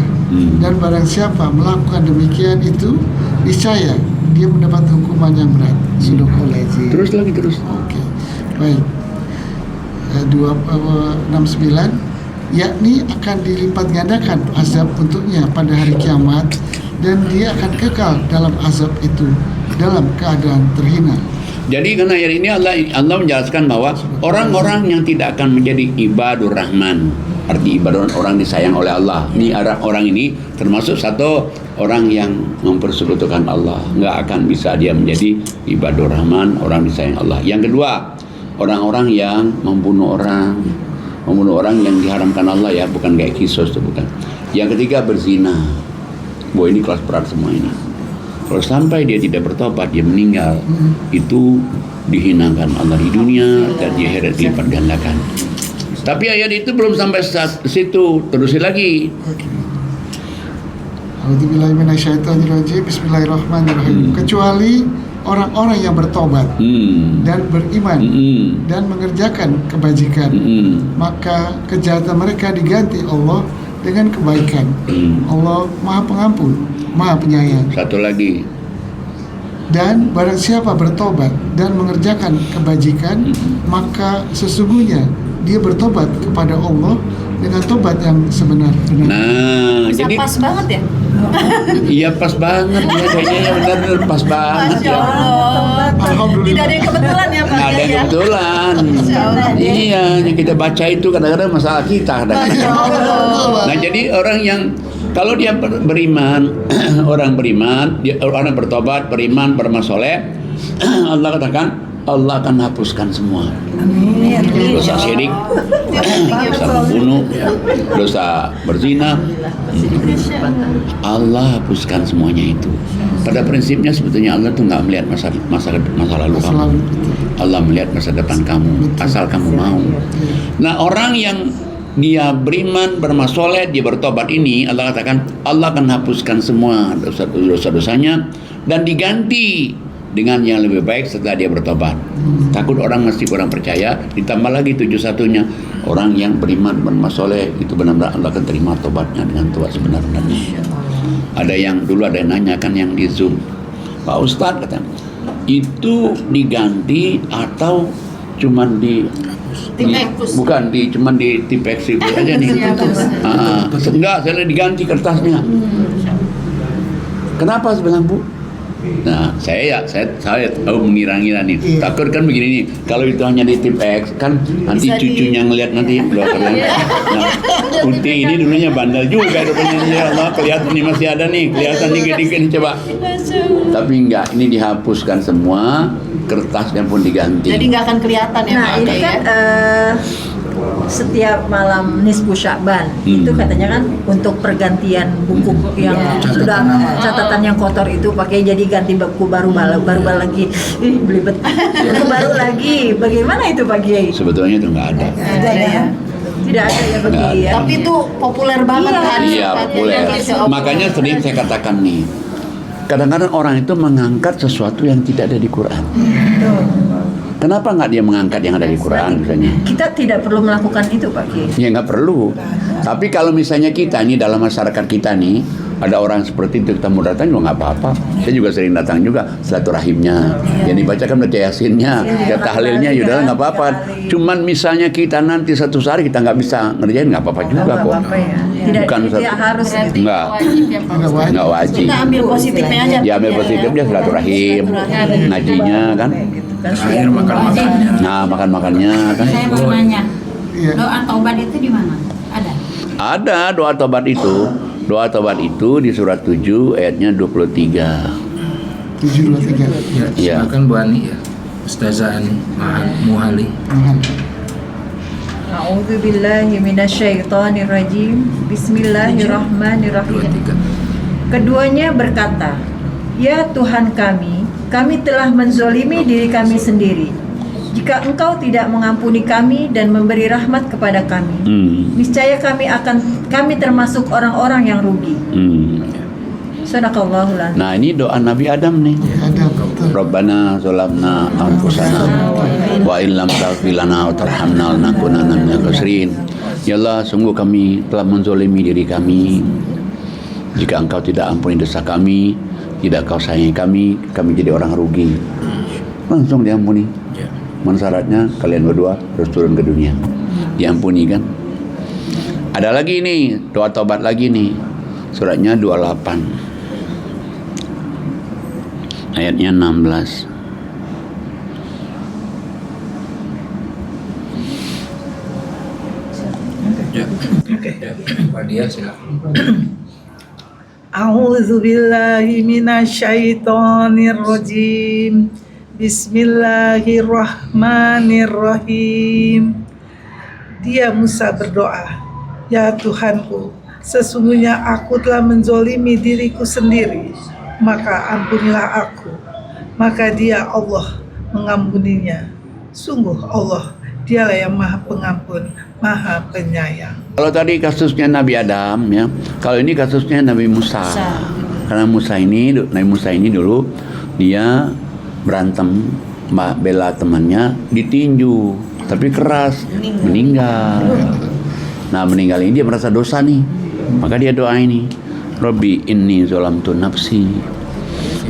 dan barang siapa melakukan demikian itu niscaya dia mendapat hukuman yang berat. terus lagi. Oke, baik. 269, yakni akan dilipat gandakan azab untuknya pada hari kiamat, dan dia akan kekal dalam azab itu dalam keadaan terhina. Jadi karena ayat ini Allah menjelaskan bahwa orang-orang yang tidak akan menjadi ibadur rahman, arti ibadur orang disayang oleh Allah. Ini orang ini termasuk satu orang yang mempersekutukan Allah, nggak akan bisa dia menjadi ibadur rahman, orang disayang Allah. Yang kedua, orang-orang yang membunuh orang yang diharamkan Allah ya, bukan kayak kisos itu bukan. Yang ketiga berzina. bahwa ini kelas berat semua ini. Kalau sampai dia tidak bertobat, dia meninggal, itu dihinakan Allah di dunia dan di akhirat dilipat gandakan. Tapi ayat itu belum sampai situ, terusin lagi. A'udzubillahiminasyaitonirrajim. Bismillahirrahmanirrahim. Kecuali orang-orang yang bertobat dan beriman dan mengerjakan kebajikan, maka kejahatan mereka diganti Allah dengan kebaikan. Allah Maha Pengampun, Maha Penyayang. Satu lagi. Dan barang siapa bertobat dan mengerjakan kebajikan, maka sesungguhnya dia bertobat kepada Allah dengan tobat yang sebenar-benar. Nah, Bisa jadi pas banget ya? iya pas banget ya, kayaknya ya benar pas banget Masya ya. Allah. Tidak ada yang kebetulan ya Pak Nggak ada Kiai ya? kebetulan. Masya Allah. Iya, yang kita baca itu kadang-kadang masalah kita. Masya Allah. Nah, jadi orang yang kalau dia beriman, orang beriman, orang bertobat, beriman, beramal soleh, Allah katakan Allah akan hapuskan semua. Dosa syirik, dosa membunuh, dosa berzina, Allah hapuskan semuanya itu. Pada prinsipnya sebetulnya Allah tuh nggak melihat masa lalu kamu. Allah melihat masa depan kamu, asal kamu mau. Nah, orang yang dia beriman, beramal soleh, dia bertobat ini, Allah katakan Allah akan hapuskan semua dosa-dosanya dan diganti dengan yang lebih baik setelah dia bertobat. Takut orang masih kurang percaya, ditambah lagi 71-nya orang yang beriman, beramal soleh, itu benar-benar Allah akan terima tobatnya dengan tobat sebenar-benarnya. Ada yang dulu ada yang nanya kan yang di Zoom, Pak Ustadz katanya, itu diganti atau cuman bukan cuman di Tipex itu aja nih. Enggak, saya diganti kertasnya. Kenapa sebenarnya Bu? Nah, saya tahu mengira-ngira nih. Takut kan begini nih, kalau itu hanya di tip X kan nanti cucunya ngelihat nanti blokernya. Nah, Unti ini dulunya bandel juga rupanya, ya Allah, kelihatan nih masih ada nih, kelihatan dikit-dikit nih coba. Tapi enggak, ini dihapuskan semua, kertasnya pun diganti. Jadi nggak akan kelihatan ya Nah, Pak ini Kiai kan ya? setiap malam nisfu Sya'ban itu katanya kan untuk pergantian buku yang sudah catatan yang kotor itu pakai jadi ganti buku baru lagi. Belibet. Buku baru lagi. Bagaimana itu Pak Kiai? Sebetulnya itu nggak ada. Ada ya? Tidak ada ya Pak Kiai ya. Tapi itu populer banget kan? Iya, populer. Makanya sering saya katakan nih, kadang-kadang orang itu mengangkat sesuatu yang tidak ada di Quran. Kenapa nggak dia mengangkat yang ada di Quran misalnya? Kita tidak perlu melakukan itu Pak Kiai. Ya nggak perlu. Tapi kalau misalnya kita nih dalam masyarakat kita nih ada orang seperti itu, kita mau datang juga nggak apa-apa. Saya juga sering datang juga, silaturahimnya. Yang dibacakan baca yasinnya, ya tahlilnya, yaudah nggak apa-apa. Cuman misalnya kita nanti satu hari kita nggak bisa ngerjain, nggak apa-apa juga kok. Tidak harus nggak wajib. Kita ambil positifnya aja. Ya ambil positifnya silaturahim, ngajinya kan. Akhir makan-makannya. Nah, makan-makannya kan. Saya mau nanya, doa taubat itu di mana? Ada? Ada doa tobat itu. Doa tobat itu di surat 7 ayatnya 23. 723. Ya. Silakan Bu Ani ya. Ustazah Ani Muhali. A'udzu billahi minasyaitonir rajim. Bismillahirrahmanirrahim. 23. Keduanya berkata, "Ya Tuhan kami telah menzolimi diri kami sendiri. Jika Engkau tidak mengampuni kami dan memberi rahmat kepada kami, niscaya kami termasuk orang-orang yang rugi." Sadaqallahul azim. Nah, ini doa Nabi Adam nih. Rabbana zalamna anfusana wa illam taghfir lana wa tarhamna lanakunanna minal khasirin. Ya Allah, sungguh kami telah menzolimi diri kami. Jika Engkau tidak ampuni dosa kami, tidak Kau sayangi kami jadi orang rugi. Langsung diampuni. Mana syaratnya? Kalian berdua harus turun ke dunia. Diampuni kan? Ada lagi nih, doa tobat lagi nih. Suratnya 28. Ayatnya 16. Ya. Oke. Pak Dia silakan. A'udzu billahi minasyaitonir rajim. Bismillahirrahmanirrahim. Dia Musa berdoa, "Ya Tuhanku, sesungguhnya aku telah menzolimi diriku sendiri, maka ampunilah aku. Maka dia Allah mengampuninya. Sungguh Allah, dialah yang maha pengampun, maha penyayang. Kalau tadi kasusnya Nabi Adam ya, kalau ini kasusnya Nabi Musa. Karena Nabi Musa ini dulu dia berantem, Mbak Bella temannya ditinju, tapi keras, meninggal. Nah meninggal ini dia merasa dosa nih, maka dia doa ini, Robbi inni zolamtu nafsi,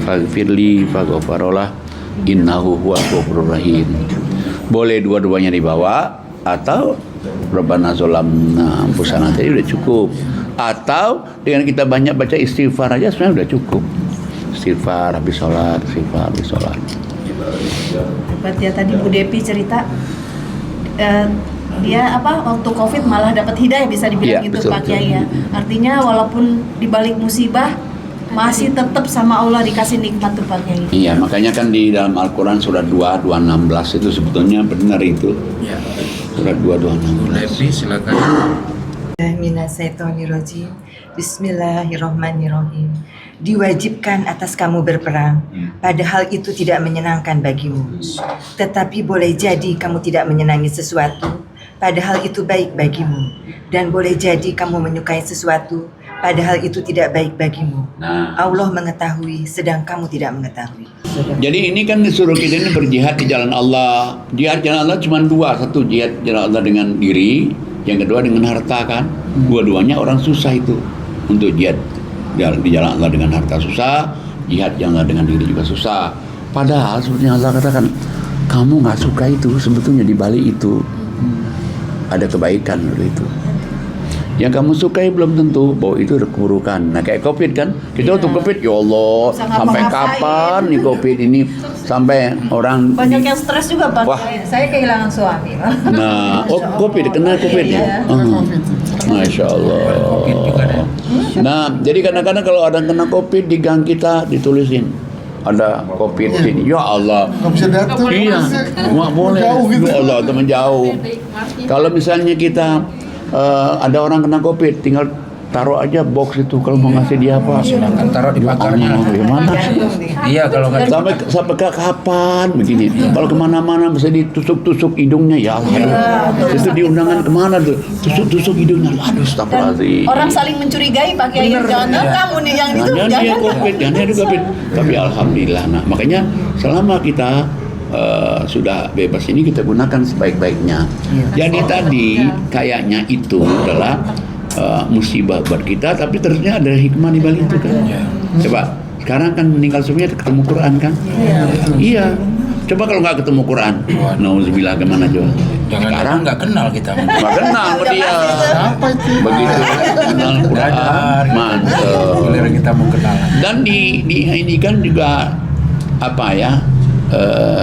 faghfirli faghfarolah, innahu huwal ghafurur rahim. Boleh dua-duanya dibawa, atau Rabbana zolamna anfusana tadi udah cukup, atau dengan kita banyak baca istighfar aja sebenarnya udah cukup. Istighfar habis sholat, istighfar habis sholat. Hebat ya, tadi Bu Depi cerita dia waktu COVID malah dapat hidayah, bisa dibilang gitu Pak Kiai ya. Artinya walaupun dibalik musibah masih tetap sama Allah dikasih nikmat tuh Pak Kiai. Iya, makanya kan di dalam Al-Quran surat 2:16 itu sebetulnya benar itu. Ya. Surat 2:16. Levi silakan. Minasyaitonirrajim. Bismillahirrahmanirrahim. Diwajibkan atas kamu berperang, padahal itu tidak menyenangkan bagimu. Tetapi boleh jadi kamu tidak menyenangi sesuatu, padahal itu baik bagimu. Dan boleh jadi kamu menyukai sesuatu, padahal itu tidak baik bagimu. Nah, Allah mengetahui, sedang kamu tidak mengetahui. jadi ini kan disuruh kita ini berjihad di jalan Allah. Jihad jalan Allah cuma dua, satu jihad jalan Allah dengan diri, yang kedua dengan harta kan. Dua-duanya orang susah itu untuk jihad di jalan Allah dengan harta susah, jihad jalan Allah dengan diri juga susah. Padahal sebetulnya Allah katakan kamu nggak suka itu, sebetulnya di balik itu ada kebaikan dari itu. Yang kamu sukai belum tentu bahwa itu ada keburukan. Nah kayak COVID kan, kita waktu COVID ya Allah, sampai kapan nih COVID ini, sampai orang Banyak yang stres juga Pak. Wah. Saya kehilangan suami. Nah, COVID, kena COVID ya. Masya Allah. Nah, jadi kadang-kadang kalau ada kena COVID di gang kita ditulisin ada COVID sini. Ya Allah. Nggak bisa datang. Iya, nggak boleh. Ya Allah, teman jauh. Kalau misalnya kita ada orang kena COVID, tinggal taruh aja box itu kalau mau ngasih dia apa. Silakan taruh di pagarnya. Gimana? Iya kalau nggak Sampai kapan begini? Kalau kemana-mana bisa ditusuk-tusuk hidungnya, ya Allah. Itu di undangan kemana tuh? Tusuk-tusuk hidungnya, aduh astagfirullahaladzim. Orang saling mencurigai Pak Kiai, jangan kamu nih yang itu, Jangan dia COVID, jangan dia COVID. Tapi alhamdulillah, nah makanya selama kita sudah bebas ini kita gunakan sebaik-baiknya. Jadi tadi kayaknya itu adalah musibah buat kita, tapi terusnya ada hikmah di balik itu kan. Coba sekarang kan meninggal semuanya ketemu Quran kan? Iya. Coba kalau nggak ketemu Quran, nauzubillah kemana coba? Sekarang nggak kenal kita. Nggak kenal sama dia. Apa itu? Begitu kenal Quran, mantap. Boleh kita mau kenalan. Dan di ini kan juga apa ya?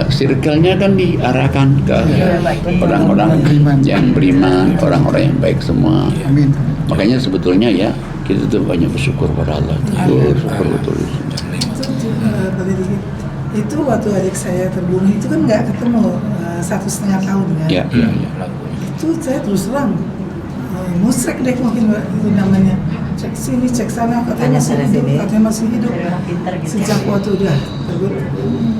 Circle-nya kan diarahkan ke orang-orang yang beriman, orang-orang yang baik semua. Amin. Makanya sebetulnya ya kita tuh banyak bersyukur pada Allah. Bersyukur betul. Itu waktu adik saya terbunuh itu kan nggak ketemu 1,5 tahun kan. Ya. Itu saya terus terang musrek deh mungkin itu namanya. Cek sini, cek sana, katanya masih hidup. Sejak waktu udah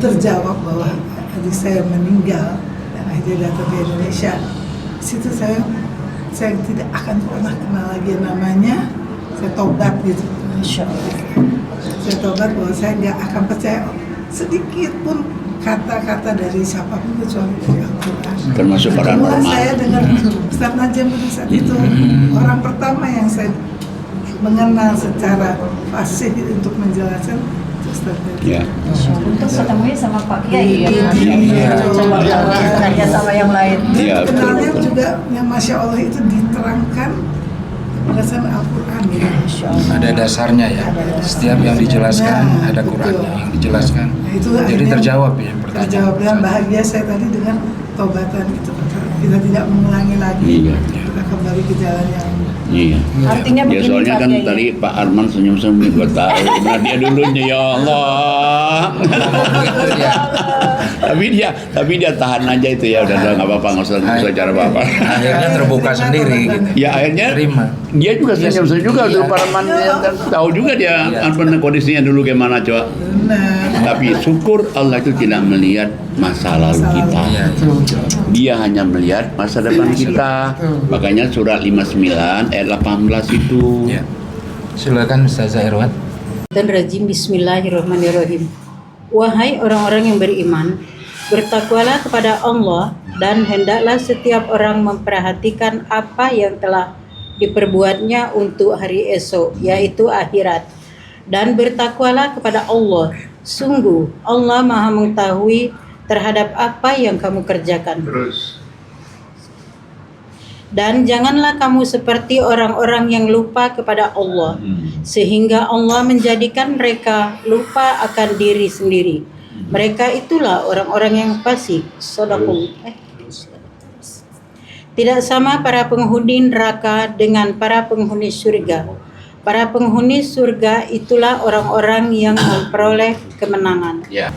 terjawab bahwa adik saya meninggal dan akhirnya datang ke Indonesia, situ saya tidak akan pernah kenal lagi namanya. Saya tobat gitu. Saya tobat bahwa saya nggak akan percaya sedikit pun kata-kata dari siapapun kecuali dari Al-Quran. Termasuk paranormal. Saya dengar Ustaz Najam pada saat itu orang pertama yang saya mengenal secara fasih untuk menjelaskan Ustaz Najam. Ya. Untuk ketemunya sama Pak Kiai Iya. ya, sama yang lain. Iya, Kenalnya betul. juga yang Masya Allah itu diterangkan berdasarkan Al-Quran ya. Ada dasarnya ya. Setiap yang dijelaskan ada Qurannya yang dijelaskan. Itu Jadi akhirnya terjawab ya pertanyaan. terjawab dan bahagia saya tadi dengan tobatan itu. Kita tidak mengulangi lagi. Iya. Kita kembali ke jalan yang Iya. Artinya Ya begini soalnya Pak kan Kiai. tadi Pak Arman senyum-senyum gue tahu. Nah dia dulunya ya Allah. tapi dia tahan aja itu ya, udah nggak apa-apa, nggak usah cara apa-apa. Akhirnya terbuka sendiri gitu. Ya akhirnya Terima. dia juga senyum-senyum juga tuh para tahu juga dia kondisinya dulu gimana coba. Tapi syukur Allah itu tidak melihat masa lalu kita. Dia hanya melihat masa depan kita. Makanya surat 59 ayat 18 itu. Ya. Silakan Ustazah Irwan. Dan rajim Bismillahirrahmanirrahim. Wahai orang-orang yang beriman, bertakwalah kepada Allah dan hendaklah setiap orang memperhatikan apa yang telah diperbuatnya untuk hari esok, yaitu akhirat. Dan bertakwalah kepada Allah. Sungguh Allah Maha mengetahui terhadap apa yang kamu kerjakan. Dan janganlah kamu seperti orang-orang yang lupa kepada Allah, sehingga Allah menjadikan mereka lupa akan diri sendiri. Mereka itulah orang-orang yang fasik. Tidak sama para penghuni neraka dengan para penghuni surga. Para penghuni surga itulah orang-orang yang memperoleh kemenangan. Ya.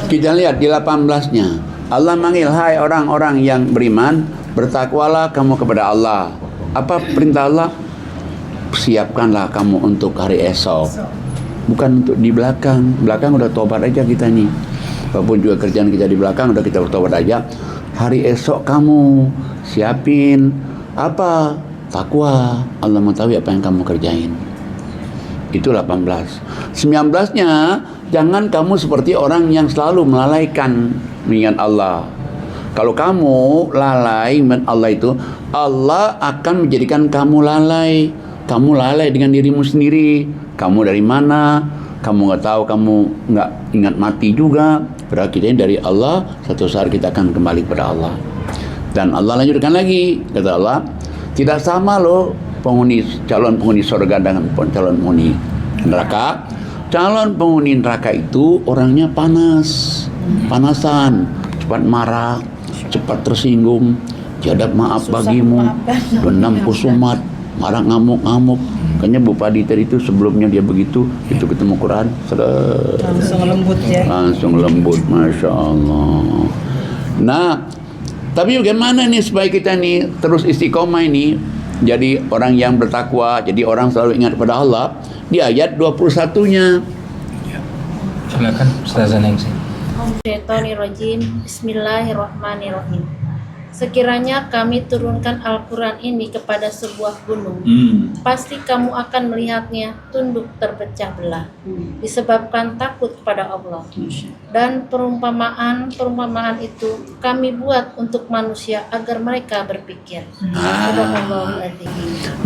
Kita lihat di 18-nya. Allah manggil, hai orang-orang yang beriman, bertakwalah kamu kepada Allah. Apa perintah Allah? Siapkanlah kamu untuk hari esok. Bukan untuk di belakang. Belakang udah tobat aja kita nih. Walaupun juga kerjaan kita di belakang udah kita bertobat aja. Hari esok kamu siapin apa? Takwa. Allah mengetahui apa yang kamu kerjain. Itu 18. 19-nya, jangan kamu seperti orang yang selalu melalaikan mengingat Allah. Kalau kamu lalai mengingat Allah itu, Allah akan menjadikan kamu lalai. Kamu lalai dengan dirimu sendiri. Kamu dari mana? Kamu nggak tahu, kamu nggak ingat mati juga. Padahal kita ini dari Allah, satu saat kita akan kembali kepada Allah. Dan Allah lanjutkan lagi, kata Allah, tidak sama loh calon penghuni surga dengan calon penghuni neraka. Calon penghuni neraka itu orangnya panasan, cepat marah, cepat tersinggung, tiada maaf bagimu, dendam kusumat, marah ngamuk-ngamuk. Kayaknya Bu Padi tadi itu sebelumnya dia begitu ketemu Quran, Langsung lembut ya. Langsung lembut, Masya Allah. Nah, tapi bagaimana nih supaya kita nih terus istiqomah ini, jadi orang yang bertakwa, jadi orang selalu ingat kepada Allah. Di ayat 21-nya. Silakan Ustazah Nengsi. Syaitonirrajim. Bismillahirrahmanirrahim. Sekiranya kami turunkan Al-Quran ini kepada sebuah gunung, pasti kamu akan melihatnya tunduk terpecah belah, disebabkan takut kepada Allah. Dan perumpamaan itu kami buat untuk manusia agar mereka berpikir.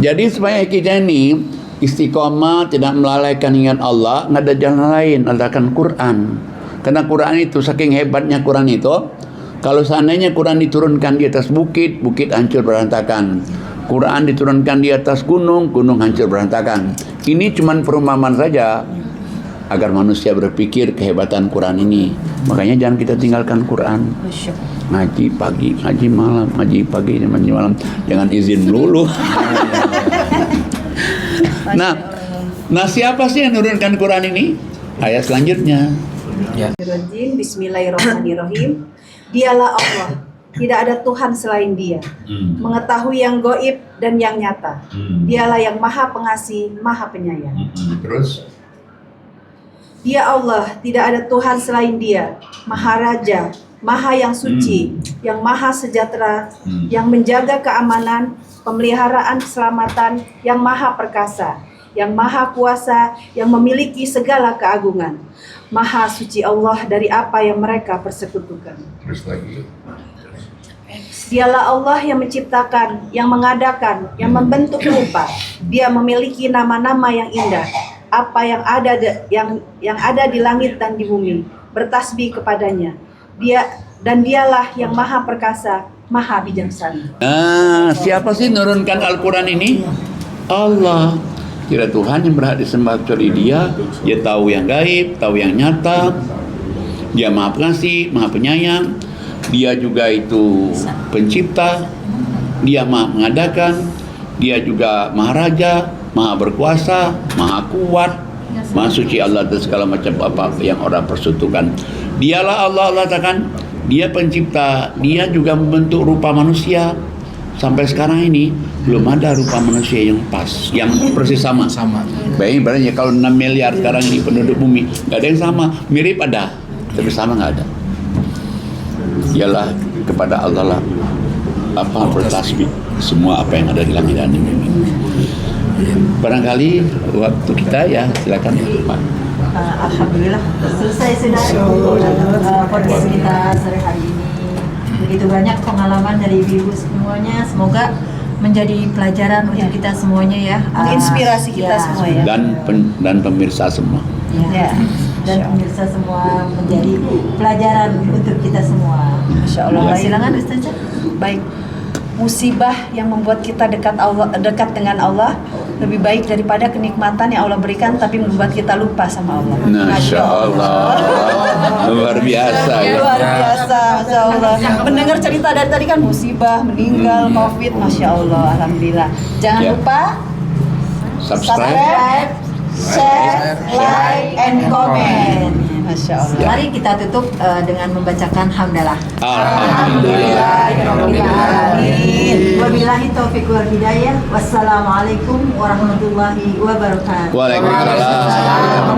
Jadi supaya kita ini istiqomah, tidak melalaikan ingat Allah, nggak ada jalan lain, adakan Quran. Karena Quran itu saking hebatnya Quran itu. Kalau seandainya Quran diturunkan di atas bukit, bukit hancur berantakan. Quran diturunkan di atas gunung, gunung hancur berantakan. Ini cuma perumpamaan saja agar manusia berpikir kehebatan Quran ini. Makanya jangan kita tinggalkan Quran. Ngaji pagi, ngaji malam, ngaji pagi, ngaji malam. Jangan izin melulu. Nah, siapa sih yang menurunkan Quran ini? Ayat selanjutnya. Bismillahirrahmanirrahim. Dialah Allah, tidak ada Tuhan selain Dia, mengetahui yang gaib dan yang nyata. Dialah yang Maha Pengasih, Maha Penyayang. Terus? Dia Allah, tidak ada Tuhan selain Dia, Maha Raja, Maha yang suci, yang Maha sejahtera, yang menjaga keamanan, pemeliharaan keselamatan, yang Maha perkasa, yang Maha kuasa, yang memiliki segala keagungan. Maha suci Allah dari apa yang mereka persekutukan. Terus lagi. Dialah Allah yang menciptakan, yang mengadakan, yang membentuk rupa. Dia memiliki nama-nama yang indah. Apa yang ada di langit dan di bumi bertasbih kepadanya. Dialah yang Maha perkasa, Maha bijaksana. Siapa sih nurunkan Al-Quran ini? Allah. Tidak Tuhan yang berhak disembah kecuali Dia. Dia tahu yang gaib, tahu yang nyata. Dia Maha Pengasih, Maha Penyayang. Dia juga itu pencipta. Dia Maha mengadakan. Dia juga Maha Raja, Maha berkuasa, Maha kuat, Maha suci Allah dan segala macam apa yang orang persekutukan. Dialah Allah katakan, Dia pencipta, Dia juga membentuk rupa manusia. Sampai sekarang ini belum ada rupa manusia yang pas, yang persis sama. Bayangin ibaratnya kalau 6 miliar sekarang ini penduduk bumi, nggak ada yang sama. Mirip ada, tapi sama nggak ada. Ialah kepada Allah lah bertasbih semua apa yang ada di langit dan di bumi. Barangkali waktu kita ya, silakan Pak. Alhamdulillah selesai sudah podcast kita sore hari ini. Begitu banyak pengalaman dari ibu semuanya, semoga menjadi pelajaran untuk kita semuanya ya, Inspirasi kita semua ya. Dan pemirsa semua. Ya. Dan pemirsa semua menjadi pelajaran untuk kita semua. Masya Allah. Silakan Ustazah. Baik. Musibah yang membuat kita dekat dengan Allah lebih baik daripada kenikmatan yang Allah berikan tapi membuat kita lupa sama Allah. Masya Allah, luar biasa ya. Luar biasa, Masya Allah. Mendengar cerita dari tadi kan musibah, meninggal, COVID, Masya Allah, Alhamdulillah. Jangan Ya. lupa Subscribe. share, like, and comment. Masya Allah. Mari kita tutup dengan membacakan hamdalah. Alhamdulillah. Wabillahi taufiq wal hidayah. Wassalamualaikum warahmatullahi wabarakatuh. Waalaikumsalam.